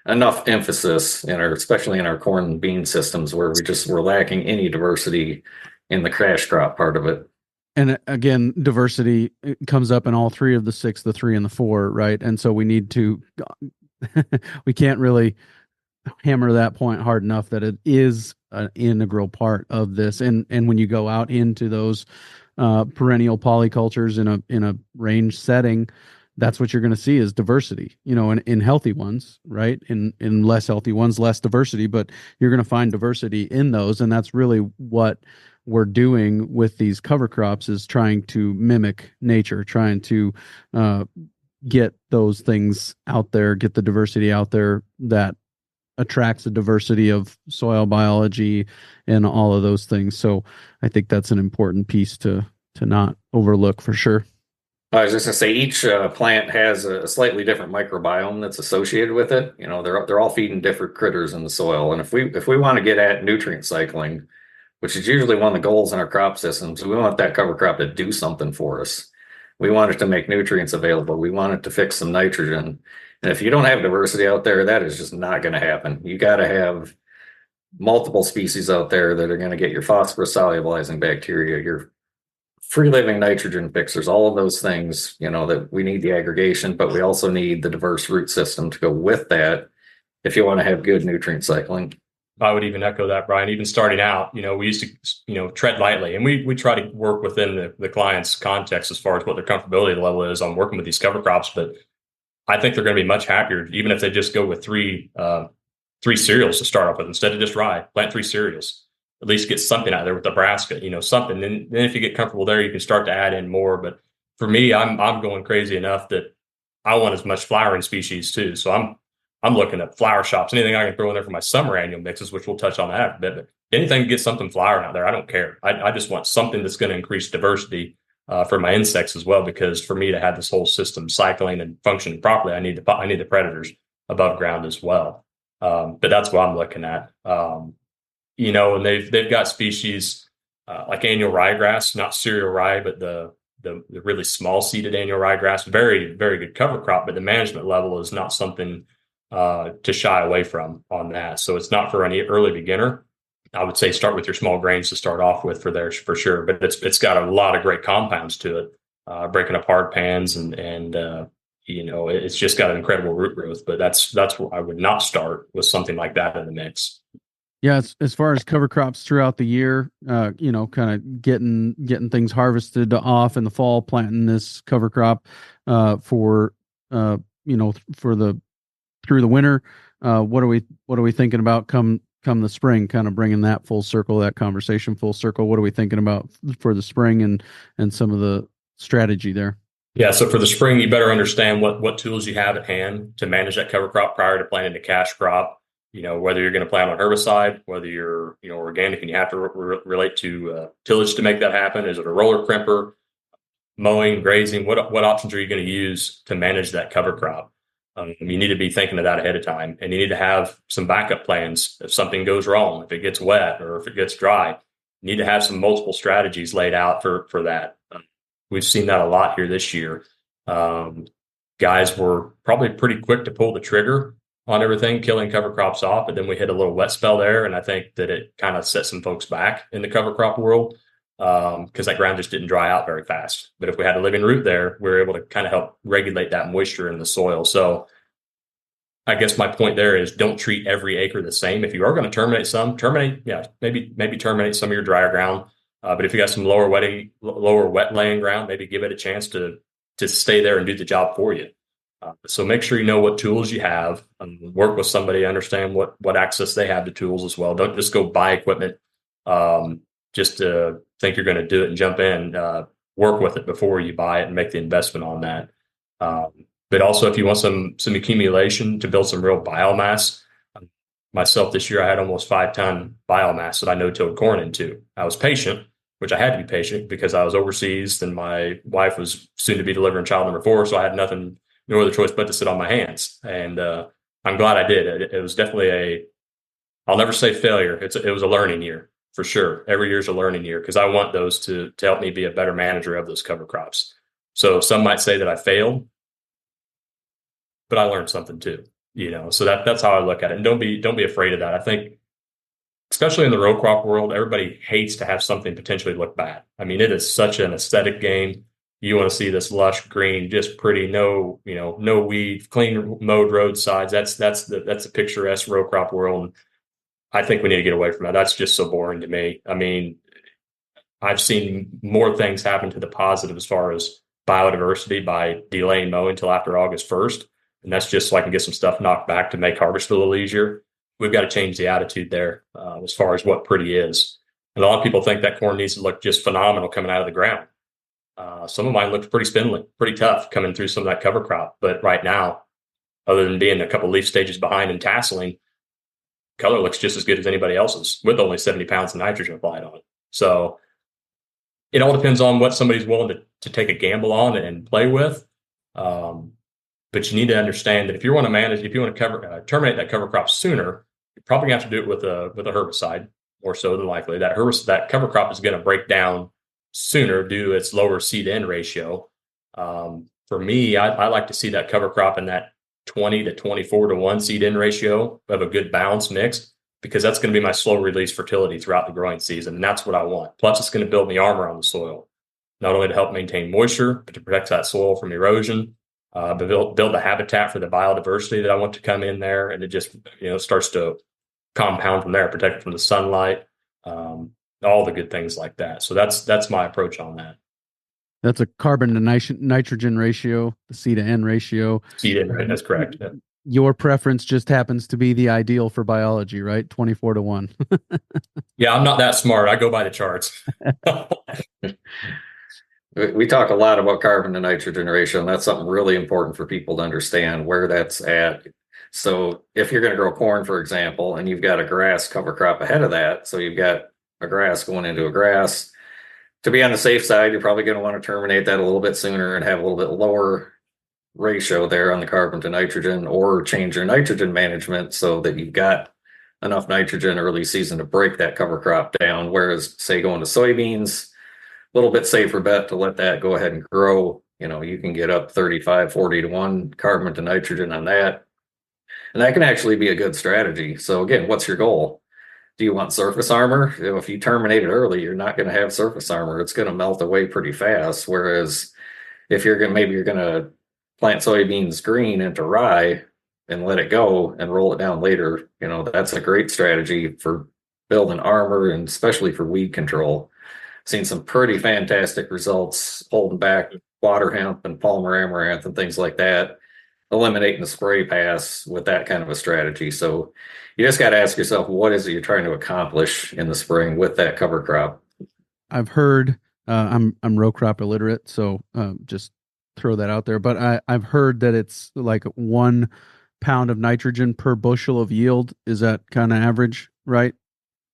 enough emphasis especially in our corn and bean systems where we're lacking any diversity in the cash crop part of it. And again, diversity comes up in all 3 of the 6, the 3 and the 4, right? And so we need to, we can't really hammer that point hard enough that it is an integral part of this. And when you go out into those perennial polycultures in a range setting, that's what you're going to see is diversity, in healthy ones, right? In less healthy ones, less diversity, but you're going to find diversity in those. And that's really what we're doing with these cover crops is trying to mimic nature, trying to get those things out there, get the diversity out there that attracts a diversity of soil biology and all of those things. So I think that's an important piece to not overlook for sure. I was just going to say each plant has a slightly different microbiome that's associated with it. They're all feeding different critters in the soil. And if we want to get at nutrient cycling, which is usually one of the goals in our crop systems, we want that cover crop to do something for us. We want it to make nutrients available. We want it to fix some nitrogen. And if you don't have diversity out there, that is just not going to happen. You got to have multiple species out there that are going to get your phosphorus solubilizing bacteria, your free living nitrogen fixers, all of those things, that we need the aggregation, but we also need the diverse root system to go with that if you want to have good nutrient cycling. I would even echo that, Brian. Even starting out, we used to, tread lightly, and we try to work within the client's context as far as what their comfortability level is on working with these cover crops. But I think they're going to be much happier, even if they just go with three cereals to start off with instead of just rye. Plant 3 cereals. At least get something out there with Nebraska, something. Then if you get comfortable there, you can start to add in more. But for me, I'm going crazy enough that I want as much flowering species too. So I'm looking at flower shops, anything I can throw in there for my summer annual mixes, which we'll touch on that a bit. But anything to get something flowering out there, I don't care. I just want something that's going to increase diversity for my insects as well. Because for me to have this whole system cycling and functioning properly, I need the predators above ground as well. But that's what I'm looking at. And they've got species like annual ryegrass, not cereal rye, but the really small seeded annual ryegrass, very, very good cover crop, but the management level is not something to shy away from on that. So it's not for any early beginner. I would say start with your small grains to start off with for sure, but it's got a lot of great compounds to it, breaking up hard pans and it's just got an incredible root growth. But that's where I would not start with something like that in the mix. Yeah, as far as cover crops throughout the year, kind of getting things harvested off in the fall, planting this cover crop for for the through the winter. What are we thinking about come the spring? Kind of bringing that full circle, that conversation full circle. What are we thinking about for the spring and some of the strategy there? Yeah, so for the spring, you better understand what tools you have at hand to manage that cover crop prior to planting the cash crop. Whether you're going to plant on herbicide, whether you're organic and you have to relate to tillage to make that happen. Is it a roller crimper, mowing, grazing? What options are you going to use to manage that cover crop? You need to be thinking of that ahead of time, and you need to have some backup plans if something goes wrong, if it gets wet or if it gets dry. You need to have some multiple strategies laid out for that. We've seen that a lot here this year. Guys were probably pretty quick to pull the trigger on everything, killing cover crops off, but then we hit a little wet spell there, and I think that it kind of set some folks back in the cover crop world because that ground just didn't dry out very fast. But if we had a living root there, we were able to kind of help regulate that moisture in the soil. So I guess my point there is don't treat every acre the same. If you are going to maybe terminate some of your drier ground. But if you got some lower wet laying ground, maybe give it a chance to stay there and do the job for you. So make sure you know what tools you have, and work with somebody, understand what access they have to tools as well. Don't just go buy equipment just to think you're going to do it and jump in. Work with it before you buy it and make the investment on that. But also, if you want some accumulation to build some real biomass, myself this year, I had almost 5-ton biomass that I no-tilled corn into. I was patient, which I had to be patient because I was overseas and my wife was soon to be delivering child number 4. So I had no other choice but to sit on my hands. And I'm glad I did. It was definitely I'll never say failure. It was a learning year for sure. Every year is a learning year because I want those to help me be a better manager of those cover crops. So some might say that I failed, but I learned something too. So that's how I look at it. And don't be afraid of that. I think, especially in the row crop world, everybody hates to have something potentially look bad. I mean, it is such an aesthetic game. You want to see this lush green, just pretty, no weeds, clean mowed roadsides. That's a picturesque row crop world. I think we need to get away from that. That's just so boring to me. I mean, I've seen more things happen to the positive as far as biodiversity by delaying mowing until after August 1st. And that's just so I can get some stuff knocked back to make harvest a little easier. We've got to change the attitude there as far as what pretty is. And a lot of people think that corn needs to look just phenomenal coming out of the ground. Some of mine looked pretty spindly, pretty tough coming through some of that cover crop. But right now, other than being a couple leaf stages behind and tasseling, color looks just as good as anybody else's with only 70 pounds of nitrogen applied on it. So it all depends on what somebody's willing to take a gamble on and play with. But you need to understand that if you want to terminate that cover crop sooner, you're probably going to have to do it with a herbicide more so than likely. That cover crop is going to break down sooner due to its lower seed-to-end ratio. For me, I like to see that cover crop in that 20 to 24 to 1 seed-in ratio of a good balanced mix, because that's going to be my slow release fertility throughout the growing season. And that's what I want. Plus, it's going to build me armor on the soil, not only to help maintain moisture, but to protect that soil from erosion. But build the habitat for the biodiversity that I want to come in there, and it just starts to compound from there, protect it from the sunlight, all the good things like that. So that's my approach on that. That's a carbon to nitrogen ratio, the C to N ratio. C to N, right? That's correct. Yeah. Your preference just happens to be the ideal for biology, right? 24 to 1. Yeah, I'm not that smart. I go by the charts. We talk a lot about carbon to nitrogen ratio, and that's something really important for people to understand where that's at. So if you're going to grow corn, for example, and you've got a grass cover crop ahead of that, so you've got a grass going into a grass, to be on the safe side, you're probably going to want to terminate that a little bit sooner and have a little bit lower ratio there on the carbon to nitrogen, or change your nitrogen management so that you've got enough nitrogen early season to break that cover crop down. Whereas, say, going to soybeans, a little bit safer bet to let that go ahead and grow. You can get up 35, 40 to 1 carbon to nitrogen on that. And that can actually be a good strategy. So again, what's your goal? Do you want surface armor? If you terminate it early, you're not going to have surface armor. It's going to melt away pretty fast. Whereas if you're going to plant soybeans green into rye, and let it go and roll it down later, that's a great strategy for building armor and especially for weed control. Seen some pretty fantastic results holding back water hemp and Palmer amaranth and things like that, eliminating the spray pass with that kind of a strategy. So you just got to ask yourself, what is it you're trying to accomplish in the spring with that cover crop? I've heard, I'm row crop illiterate, so just throw that out there. But I've heard that it's like 1 pound of nitrogen per bushel of yield. Is that kind of average, right?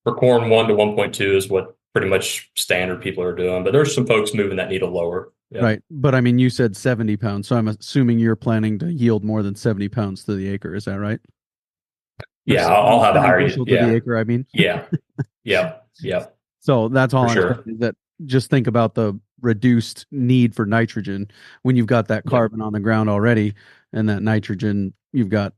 For corn, 1 to 1.2 is what pretty much standard people are doing, but there's some folks moving that needle lower. Yep. Right. But I mean, you said 70 pounds, so I'm assuming you're planning to yield more than 70 pounds to the acre. Is that right? Yeah, I'll have a higher bushel to the acre, I mean. Yeah. Yeah. Yeah. So that's all For I'm sure. saying, that just think about the reduced need for nitrogen when you've got that carbon on the ground already, and that nitrogen you've got,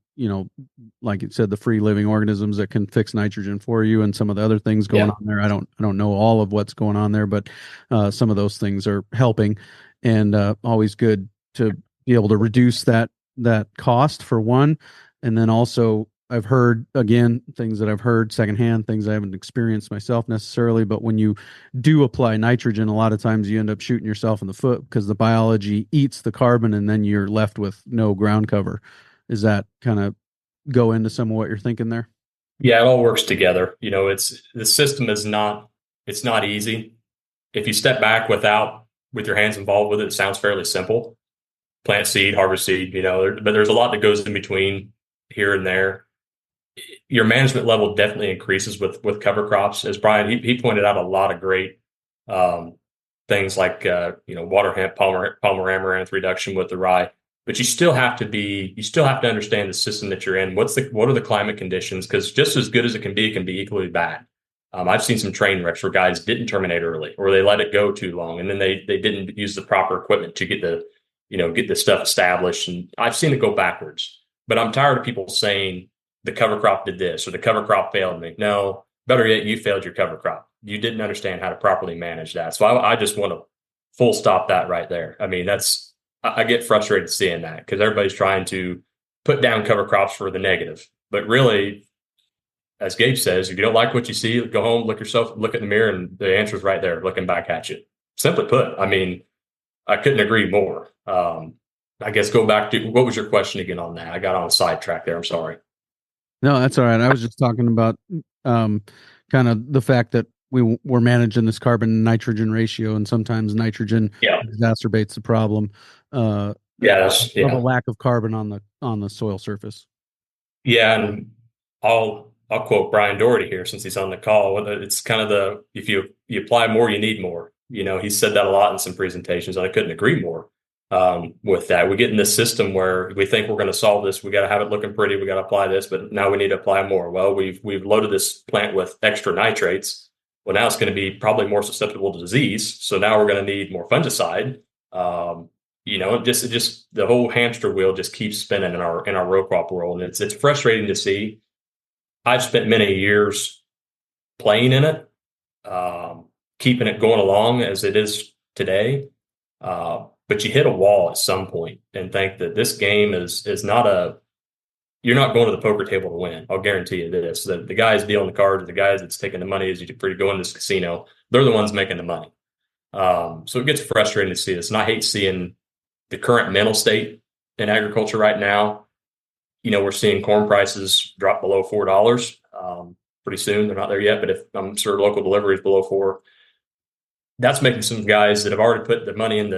like you said, the free living organisms that can fix nitrogen for you, and some of the other things going on there. I don't know all of what's going on there, but some of those things are helping, and always good to be able to reduce that cost for one. And then also, I've heard, again, things that I've heard secondhand, things I haven't experienced myself necessarily, but when you do apply nitrogen, a lot of times you end up shooting yourself in the foot because the biology eats the carbon and then you're left with no ground cover. Is that kind of go into some of what you're thinking there? Yeah, it all works together. The system is it's not easy. If you step back with your hands involved with it, it sounds fairly simple. Plant seed, harvest seed, but there's a lot that goes in between here and there. Your management level definitely increases with cover crops. As Brian, he pointed out a lot of great things like water hemp, Palmer amaranth reduction with the rye. But you still have to understand the system that you're in. What are the climate conditions? Because just as good as it can be equally bad. I've seen some train wrecks where guys didn't terminate early, or they let it go too long, and then they didn't use the proper equipment to get the stuff established. And I've seen it go backwards. But I'm tired of people saying the cover crop did this or the cover crop failed me. No, better yet, you failed your cover crop. You didn't understand how to properly manage that. So I just want to full stop that right there. I mean, I get frustrated seeing that because everybody's trying to put down cover crops for the negative. But really, as Gabe says, if you don't like what you see, go home, look in the mirror, and the answer's right there, looking back at you. Simply put, I mean, I couldn't agree more. I guess go back to, what was your question again on that? I got on a sidetrack there. I'm sorry. No, that's all right. I was just talking about kind of the fact that we're managing this carbon nitrogen ratio, and sometimes nitrogen exacerbates the problem of a lack of carbon on the soil surface. Yeah, and I'll quote Brian Dougherty here since he's on the call. It's kind of if you apply more, you need more. He said that a lot in some presentations, and I couldn't agree more with that. We get in this system where we think we're going to solve this. We got to have it looking pretty. We got to apply this, but now we need to apply more. Well, we've loaded this plant with extra nitrates. Well, now it's going to be probably more susceptible to disease. So now we're going to need more fungicide. Just the whole hamster wheel just keeps spinning in our row crop world, and it's frustrating to see. I've spent many years playing in it, keeping it going along as it is today. But you hit a wall at some point and think that this game is not you're not going to the poker table to win. I'll guarantee you this, that the guys dealing the cards, the guys that's taking the money as you go into this casino, they're the ones making the money. So it gets frustrating to see this. And I hate seeing the current mental state in agriculture right now. We're seeing corn prices drop below $4 pretty soon. They're not there yet, but if I'm sure local delivery is below $4, that's making some guys that have already put the money on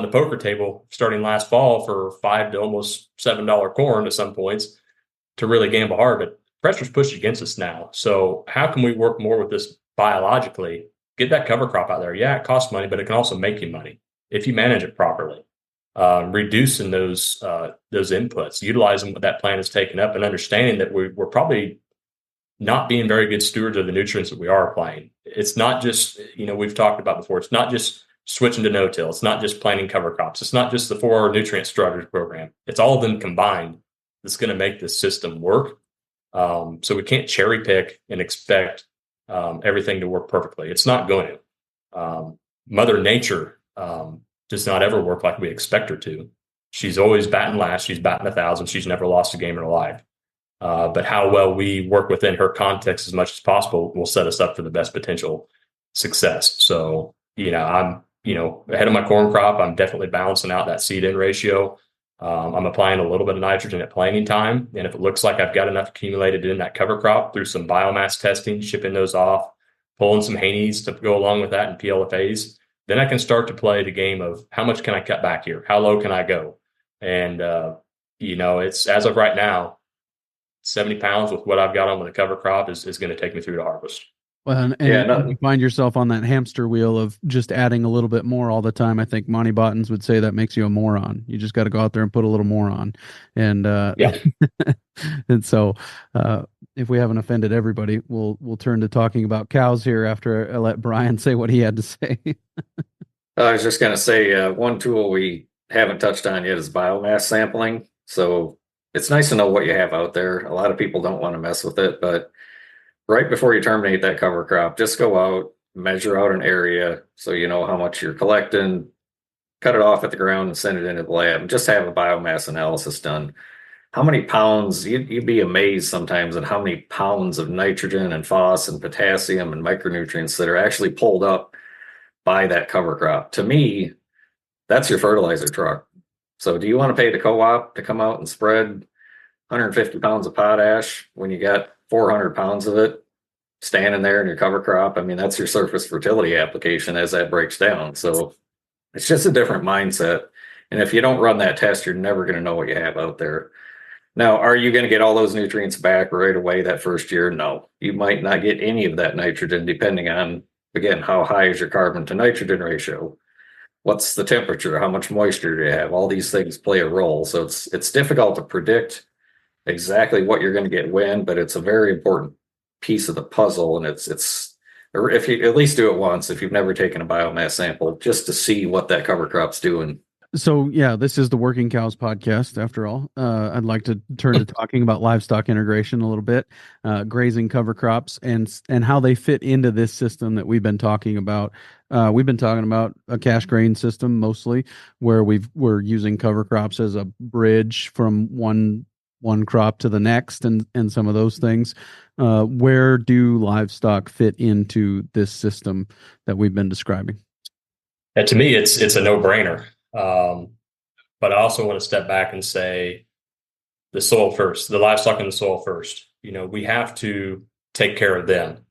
the poker table starting last fall for $5 to almost $7 corn at some points to really gamble hard. But pressure's pushed against us now. So how can we work more with this biologically? Get that cover crop out there. Yeah, it costs money, but it can also make you money if you manage it properly. Reducing those inputs, utilizing what that plant has taken up, and understanding that we're probably not being very good stewards of the nutrients that we are applying. It's not just, we've talked about before, it's not just switching to no-till. It's not just planting cover crops. It's not just the 4 nutrient strategy program. It's all of them combined that's going to make this system work. So we can't cherry pick and expect everything to work perfectly. It's not going to. Mother Nature does not ever work like we expect her to. She's always batting last. She's batting 1,000. She's never lost a game in her life. But how well we work within her context as much as possible will set us up for the best potential success. So, I'm, ahead of my corn crop. I'm definitely balancing out that seed in ratio. I'm applying a little bit of nitrogen at planting time. And if it looks like I've got enough accumulated in that cover crop through some biomass testing, shipping those off, pulling some Haneys to go along with that and PLFAs, then I can start to play the game of how much can I cut back here? How low can I go? And, it's as of right now, 70 pounds with what I've got on with the cover crop is going to take me through to harvest. Well, you find yourself on that hamster wheel of just adding a little bit more all the time. I think Monty Bottens would say that makes you a moron. You just got to go out there and put a little more on. And and so if we haven't offended everybody, we'll turn to talking about cows here after I let Brian say what he had to say. I was just going to say one tool we haven't touched on yet is biomass sampling. So it's nice to know what you have out there. A lot of people don't want to mess with it, but right before you terminate that cover crop, just go out, measure out an area so you know how much you're collecting, cut it off at the ground and send it into the lab, and just have a biomass analysis done. How many pounds, you'd be amazed sometimes at how many pounds of nitrogen and phos and potassium and micronutrients that are actually pulled up by that cover crop. To me, that's your fertilizer truck. So do you want to pay the co-op to come out and spread 150 pounds of potash when you got 400 pounds of it standing there in your cover crop? I mean, that's your surface fertility application as that breaks down. So it's just a different mindset. And if you don't run that test, you're never going to know what you have out there. Now, are you going to get all those nutrients back right away that first year? No, you might not get any of that nitrogen, depending on, again, how high is your carbon to nitrogen ratio? What's the temperature? How much moisture do you have? All these things play a role. So it's difficult to predict exactly what you're going to get when, but it's a very important piece of the puzzle. And it's if you at least do it once, if you've never taken a biomass sample, just to see what that cover crop's doing. So yeah, this is the Working Cows podcast after all. I'd like to turn to talking about livestock integration a little bit, grazing cover crops and how they fit into this system that we've been talking about. We've been talking about a cash grain system mostly, where we're using cover crops as a bridge from one crop to the next and some of those things. Where do livestock fit into this system that we've been describing? And to me, it's a no-brainer. But I also want to step back and say the soil first, the livestock and the soil first. We have to take care of them,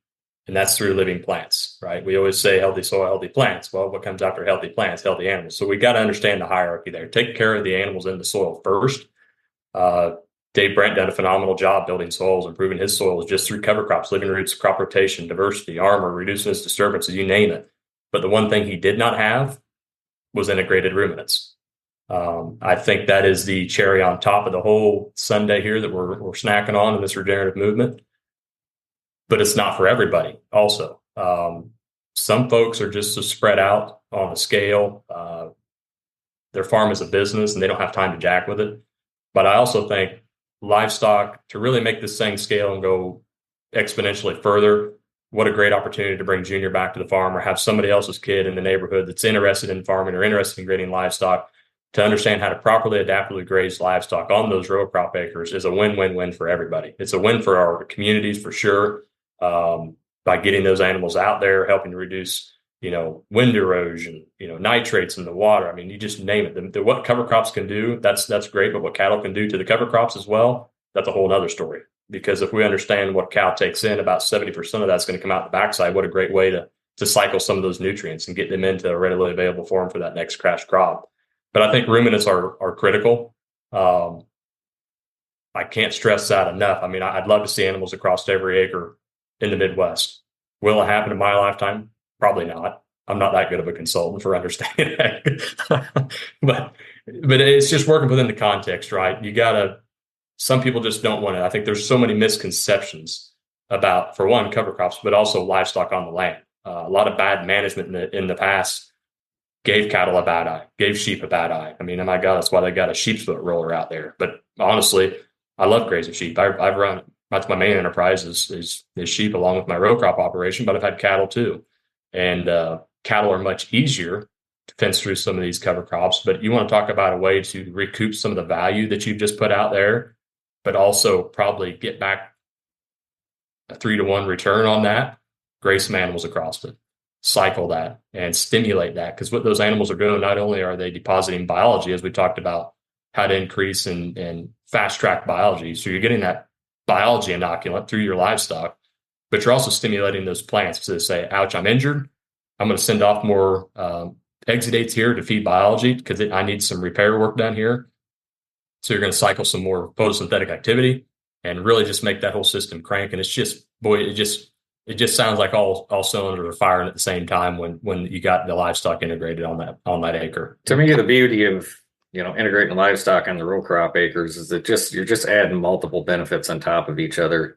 and that's through living plants, right? We always say healthy soil, healthy plants. Well, what comes after healthy plants? Healthy animals. So we got to understand the hierarchy there. Take care of the animals in the soil first. Dave Brent did a phenomenal job building soils, improving his soils just through cover crops, living roots, crop rotation, diversity, armor, reducing its disturbances, you name it. But the one thing he did not have was integrated ruminants. I think that is the cherry on top of the whole sundae here that we're snacking on in this regenerative movement. But it's not for everybody also. Some folks are just so spread out on a scale. Their farm is a business and they don't have time to jack with it. But I also think livestock, to really make this thing scale and go exponentially further, what a great opportunity to bring Junior back to the farm or have somebody else's kid in the neighborhood that's interested in farming or interested in grading livestock to understand how to properly adaptively graze livestock on those row crop acres is a win-win-win for everybody. It's a win for our communities for sure, by getting those animals out there, helping to reduce, wind erosion, nitrates in the water. I mean, you just name it. What cover crops can do, that's great, but what cattle can do to the cover crops as well, that's a whole other story. Because if we understand what cow takes in, about 70% of that's going to come out the backside. What a great way to cycle some of those nutrients and get them into a readily available form for that next crash crop. But I think ruminants are critical. I can't stress that enough. I mean, I'd love to see animals across every acre in the Midwest. Will it happen in my lifetime? Probably not. I'm not that good of a consultant for understanding that. but it's just working within the context, right? Some people just don't want it. I think there's so many misconceptions about, for one, cover crops, but also livestock on the land. A lot of bad management in the past gave cattle a bad eye, gave sheep a bad eye. I mean, oh my God, that's why they got a sheep's foot roller out there. But honestly, I love grazing sheep. I've run, that's my main enterprise is sheep along with my row crop operation, but I've had cattle too. And cattle are much easier to fence through some of these cover crops. But you want to talk about a way to recoup some of the value that you've just put out there, but also probably get back a 3-to-1 return on that. Graze some animals across it, cycle that, and stimulate that. Because what those animals are doing, not only are they depositing biology, as we talked about, how to increase and fast track biology. So you're getting that biology inoculant through your livestock, but you're also stimulating those plants to say, ouch, I'm injured. I'm going to send off more exudates here to feed biology because I need some repair work done here. So you're going to cycle some more photosynthetic activity and really just make that whole system crank. And it's just, boy, it just sounds like all cylinders are firing at the same time when you got the livestock integrated on that acre. To me, the beauty of integrating livestock on the row crop acres is that you're just adding multiple benefits on top of each other.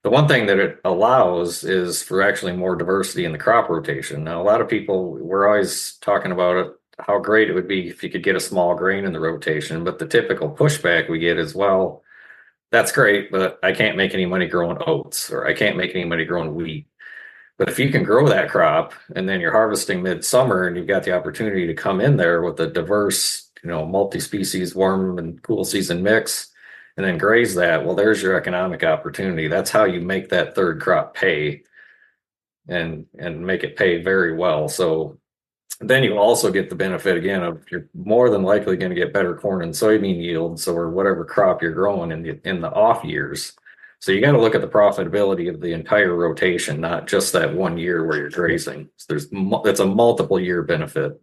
The one thing that it allows is for actually more diversity in the crop rotation. Now, a lot of people, we're always talking about it, how great it would be if you could get a small grain in the rotation, but the typical pushback we get is, well, that's great, but I can't make any money growing oats, or I can't make any money growing wheat. But if you can grow that crop and then you're harvesting midsummer and you've got the opportunity to come in there with a diverse, multi-species warm and cool season mix, and then graze that, well, there's your economic opportunity. That's how you make that third crop pay and make it pay very well. So then you also get the benefit again of you're more than likely going to get better corn and soybean yields or whatever crop you're growing in the off years. So you got to look at the profitability of the entire rotation, not just that 1 year where you're grazing. So it's a multiple year benefit.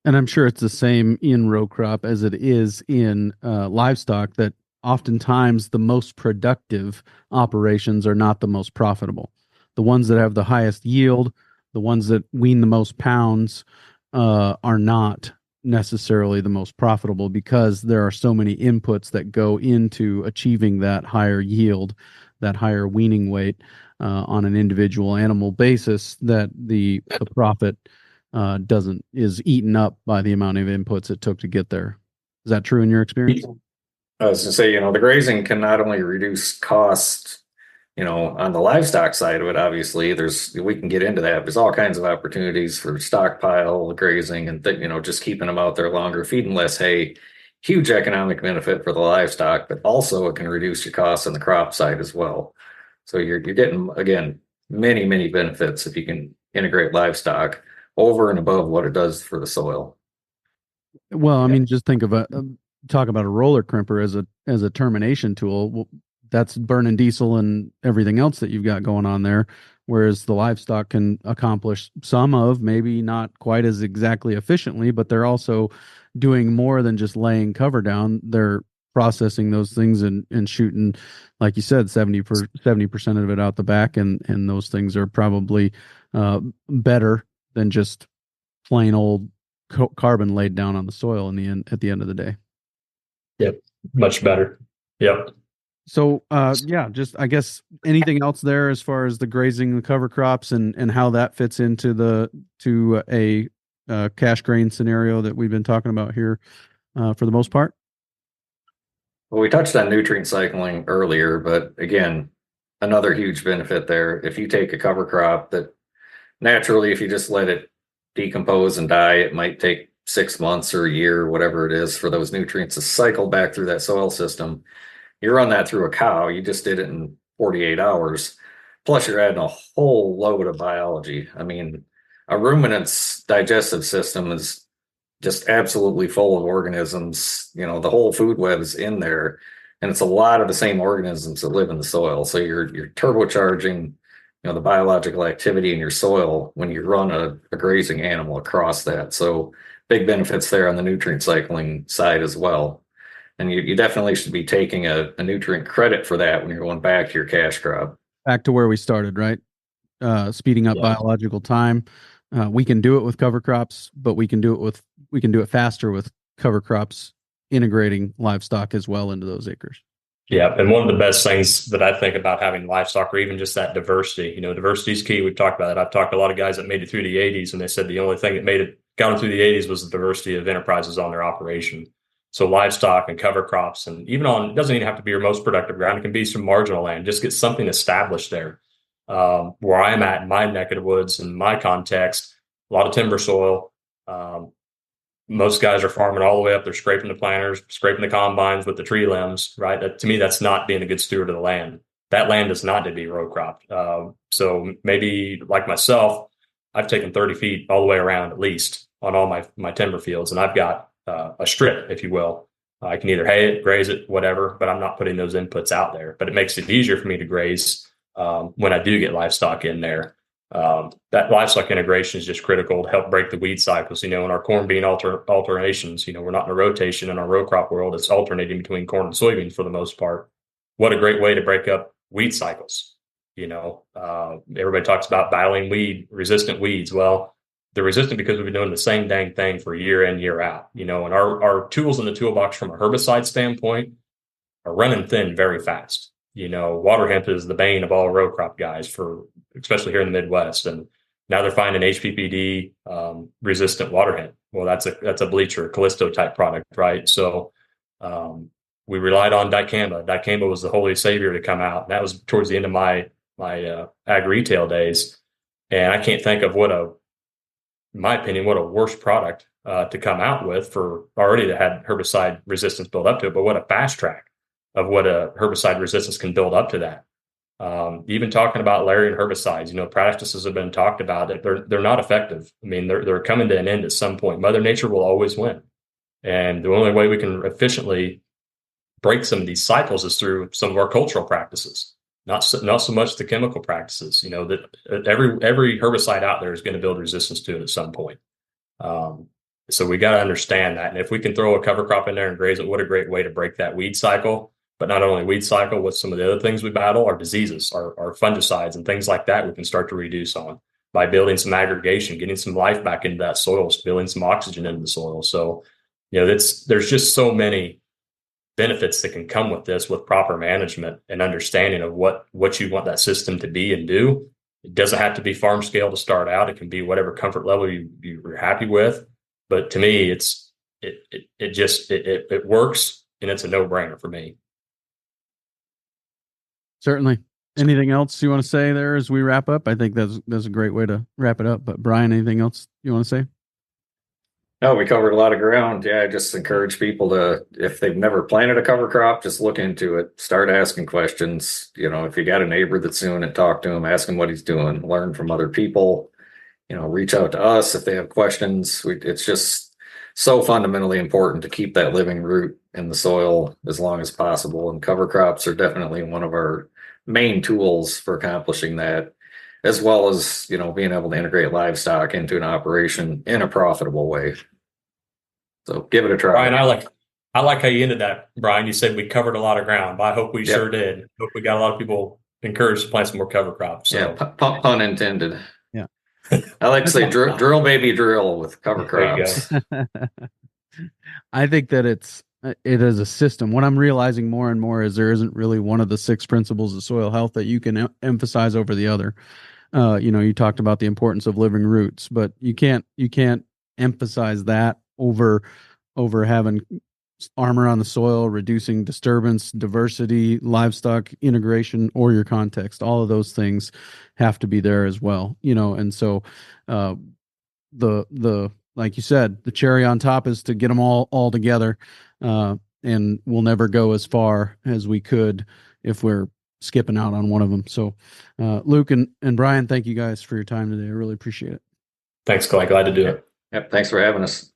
And I'm sure it's the same in row crop as it is in livestock, that oftentimes the most productive operations are not the most profitable. The ones that have the highest yield, the ones that wean the most pounds, are not necessarily the most profitable because there are so many inputs that go into achieving that higher yield, that higher weaning weight on an individual animal basis, that the profit is eaten up by the amount of inputs it took to get there. Is that true in your experience? I was to say, the grazing can not only reduce cost, on the livestock side of it, obviously we can get into that. There's all kinds of opportunities for stockpile grazing and just keeping them out there longer, feeding less hay, huge economic benefit for the livestock, but also it can reduce your costs on the crop side as well. So you're getting, again, many, many benefits if you can integrate livestock over and above what it does for the soil. Well, I mean, just think of talk about a roller crimper as a termination tool. Well, that's burning diesel and everything else that you've got going on there. Whereas the livestock can accomplish some of, maybe not quite as exactly efficiently, but they're also doing more than just laying cover down. They're processing those things and shooting, like you said, 70% of it out the back. And those things are probably better than just plain old carbon laid down on the soil at the end of the day. Yep. Much better. Yep. So, just, I guess, anything else there as far as the grazing, the cover crops, and how that fits into a cash grain scenario that we've been talking about here for the most part? Well, we touched on nutrient cycling earlier, but again, another huge benefit there. If you take a cover crop that naturally, if you just let it decompose and die, it might take 6 months or a year, whatever it is, for those nutrients to cycle back through that soil system. You run that through a cow, you just did it in 48 hours. Plus, you're adding a whole load of biology. I mean, a ruminant's digestive system is just absolutely full of organisms. The whole food web is in there, and it's a lot of the same organisms that live in the soil. So you're turbocharging, the biological activity in your soil when you run a grazing animal across that. So big benefits there on the nutrient cycling side as well. And you definitely should be taking a nutrient credit for that when you're going back to your cash crop. Back to where we started, right? Speeding up biological time. We can do it with cover crops, but we can do it faster with cover crops integrating livestock as well into those acres. Yeah. And one of the best things that I think about having livestock, or even just that diversity, diversity is key. We've talked about it. I've talked to a lot of guys that made it through the 80s, and they said the only thing that got them through the 80s was the diversity of enterprises on their operation. So livestock and cover crops, and even it doesn't even have to be your most productive ground. It can be some marginal land. Just get something established there. Where I'm at in my neck of the woods, in my context, a lot of timber soil, Most guys are farming all the way up. They're scraping the planters, scraping the combines with the tree limbs, right? To me, that's not being a good steward of the land. That land is not to be row cropped. So maybe like myself, I've taken 30 feet all the way around at least on all my timber fields. And I've got a strip, if you will. I can either hay it, graze it, whatever, but I'm not putting those inputs out there. But it makes it easier for me to graze when I do get livestock in there. That livestock integration is just critical to help break the weed cycles. In our corn bean alternations, we're not in a rotation in our row crop world. It's alternating between corn and soybean for the most part. What a great way to break up weed cycles. Everybody talks about battling resistant weeds. Well, they're resistant because we've been doing the same dang thing for year in, year out, and our tools in the toolbox from a herbicide standpoint are running thin very fast. Water hemp is the bane of all row crop guys, especially here in the Midwest. And now they're finding HPPD resistant water hemp. Well, that's a bleacher, Callisto type product, right? So we relied on dicamba. Dicamba was the holy savior to come out. And that was towards the end of my ag retail days. And I can't think of in my opinion, what a worse product to come out with for already that had herbicide resistance built up to it, but what a fast track of what a herbicide resistance can build up to that. Even talking about layering herbicides, practices have been talked about that they're not effective. I mean, they're coming to an end at some point. Mother Nature will always win. And the only way we can efficiently break some of these cycles is through some of our cultural practices, not so much the chemical practices. That every herbicide out there is going to build resistance to it at some point. So we got to understand that. And if we can throw a cover crop in there and graze it, what a great way to break that weed cycle. But not only weed cycle, with some of the other things we battle, our diseases, our fungicides and things like that, we can start to reduce on by building some aggregation, getting some life back into that soil, building some oxygen into the soil. So, there's just so many benefits that can come with this, with proper management and understanding of what you want that system to be and do. It doesn't have to be farm scale to start out. It can be whatever comfort level you're happy with. But to me, it works, and it's a no-brainer for me. Certainly. Anything else you want to say there as we wrap up? I think that's a great way to wrap it up. But Brian, anything else you want to say? No, we covered a lot of ground. Yeah, I just encourage people to, if they've never planted a cover crop, just look into it. Start asking questions. If you got a neighbor that's doing it, talk to him, ask him what he's doing, learn from other people. Reach out to us if they have questions. It's just so fundamentally important to keep that living root in the soil as long as possible. And cover crops are definitely one of our main tools for accomplishing that, as well as, being able to integrate livestock into an operation in a profitable way. So give it a try. Brian, I like how you ended that, Brian. You said we covered a lot of ground, but I hope we sure did. I hope we got a lot of people encouraged to plant some more cover crops. So. Yeah, pun intended. Yeah. I like to say drill baby drill with cover crops. I think that it is a system. What I'm realizing more and more is there isn't really one of the 6 principles of soil health that you can emphasize over the other. You talked about the importance of living roots, but you can't emphasize that over having armor on the soil, reducing disturbance, diversity, livestock integration, or your context. All of those things have to be there as well, and so the like you said, the cherry on top is to get them all together, and we'll never go as far as we could if we're skipping out on one of them. So Luke and Brian, thank you guys for your time today. I really appreciate it. Thanks, Clay. Glad to do it. Yep. Thanks for having us.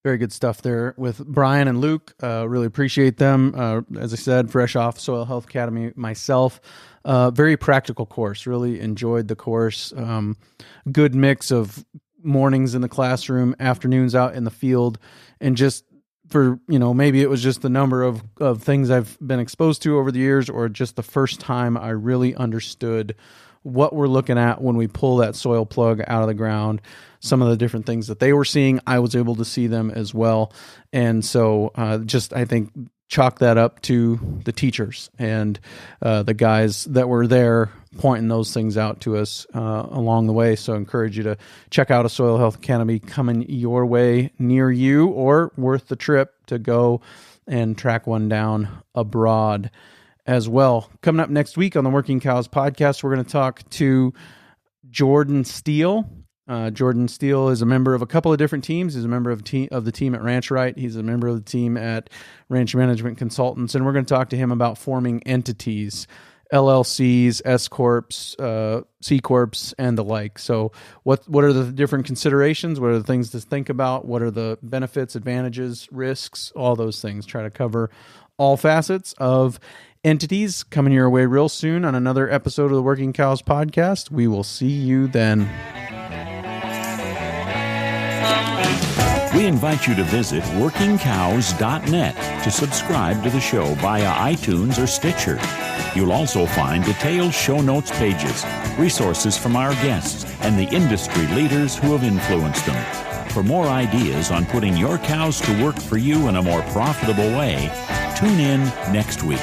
Very good stuff there with Brian and Luke. Really appreciate them. As I said, fresh off Soil Health Academy myself. Very practical course. Really enjoyed the course. Good mix of mornings in the classroom, afternoons out in the field, and just for, maybe it was just the number of things I've been exposed to over the years, or just the first time I really understood what we're looking at when we pull that soil plug out of the ground. Some of the different things that they were seeing, I was able to see them as well. And so I think chalk that up to the teachers and the guys that were there pointing those things out to us along the way. So I encourage you to check out a Soil Health Academy coming your way near you, or worth the trip to go and track one down abroad as well. Coming up next week on the Working Cows podcast, we're going to talk to Jordan Steele. Jordan Steele is a member of a couple of different teams. He's a member of the team at Ranch Right. He's a member of the team at Ranch Management Consultants, and we're going to talk to him about forming entities, LLCs, S corps, C corps, and the like. So, what are the different considerations? What are the things to think about? What are the benefits, advantages, risks? All those things. Try to cover all facets of entities. Coming your way real soon on another episode of the Working Cows podcast. We will see you then. We invite you to visit workingcows.net to subscribe to the show via iTunes or Stitcher. You'll also find detailed show notes pages, resources from our guests, and the industry leaders who have influenced them. For more ideas on putting your cows to work for you in a more profitable way, tune in next week.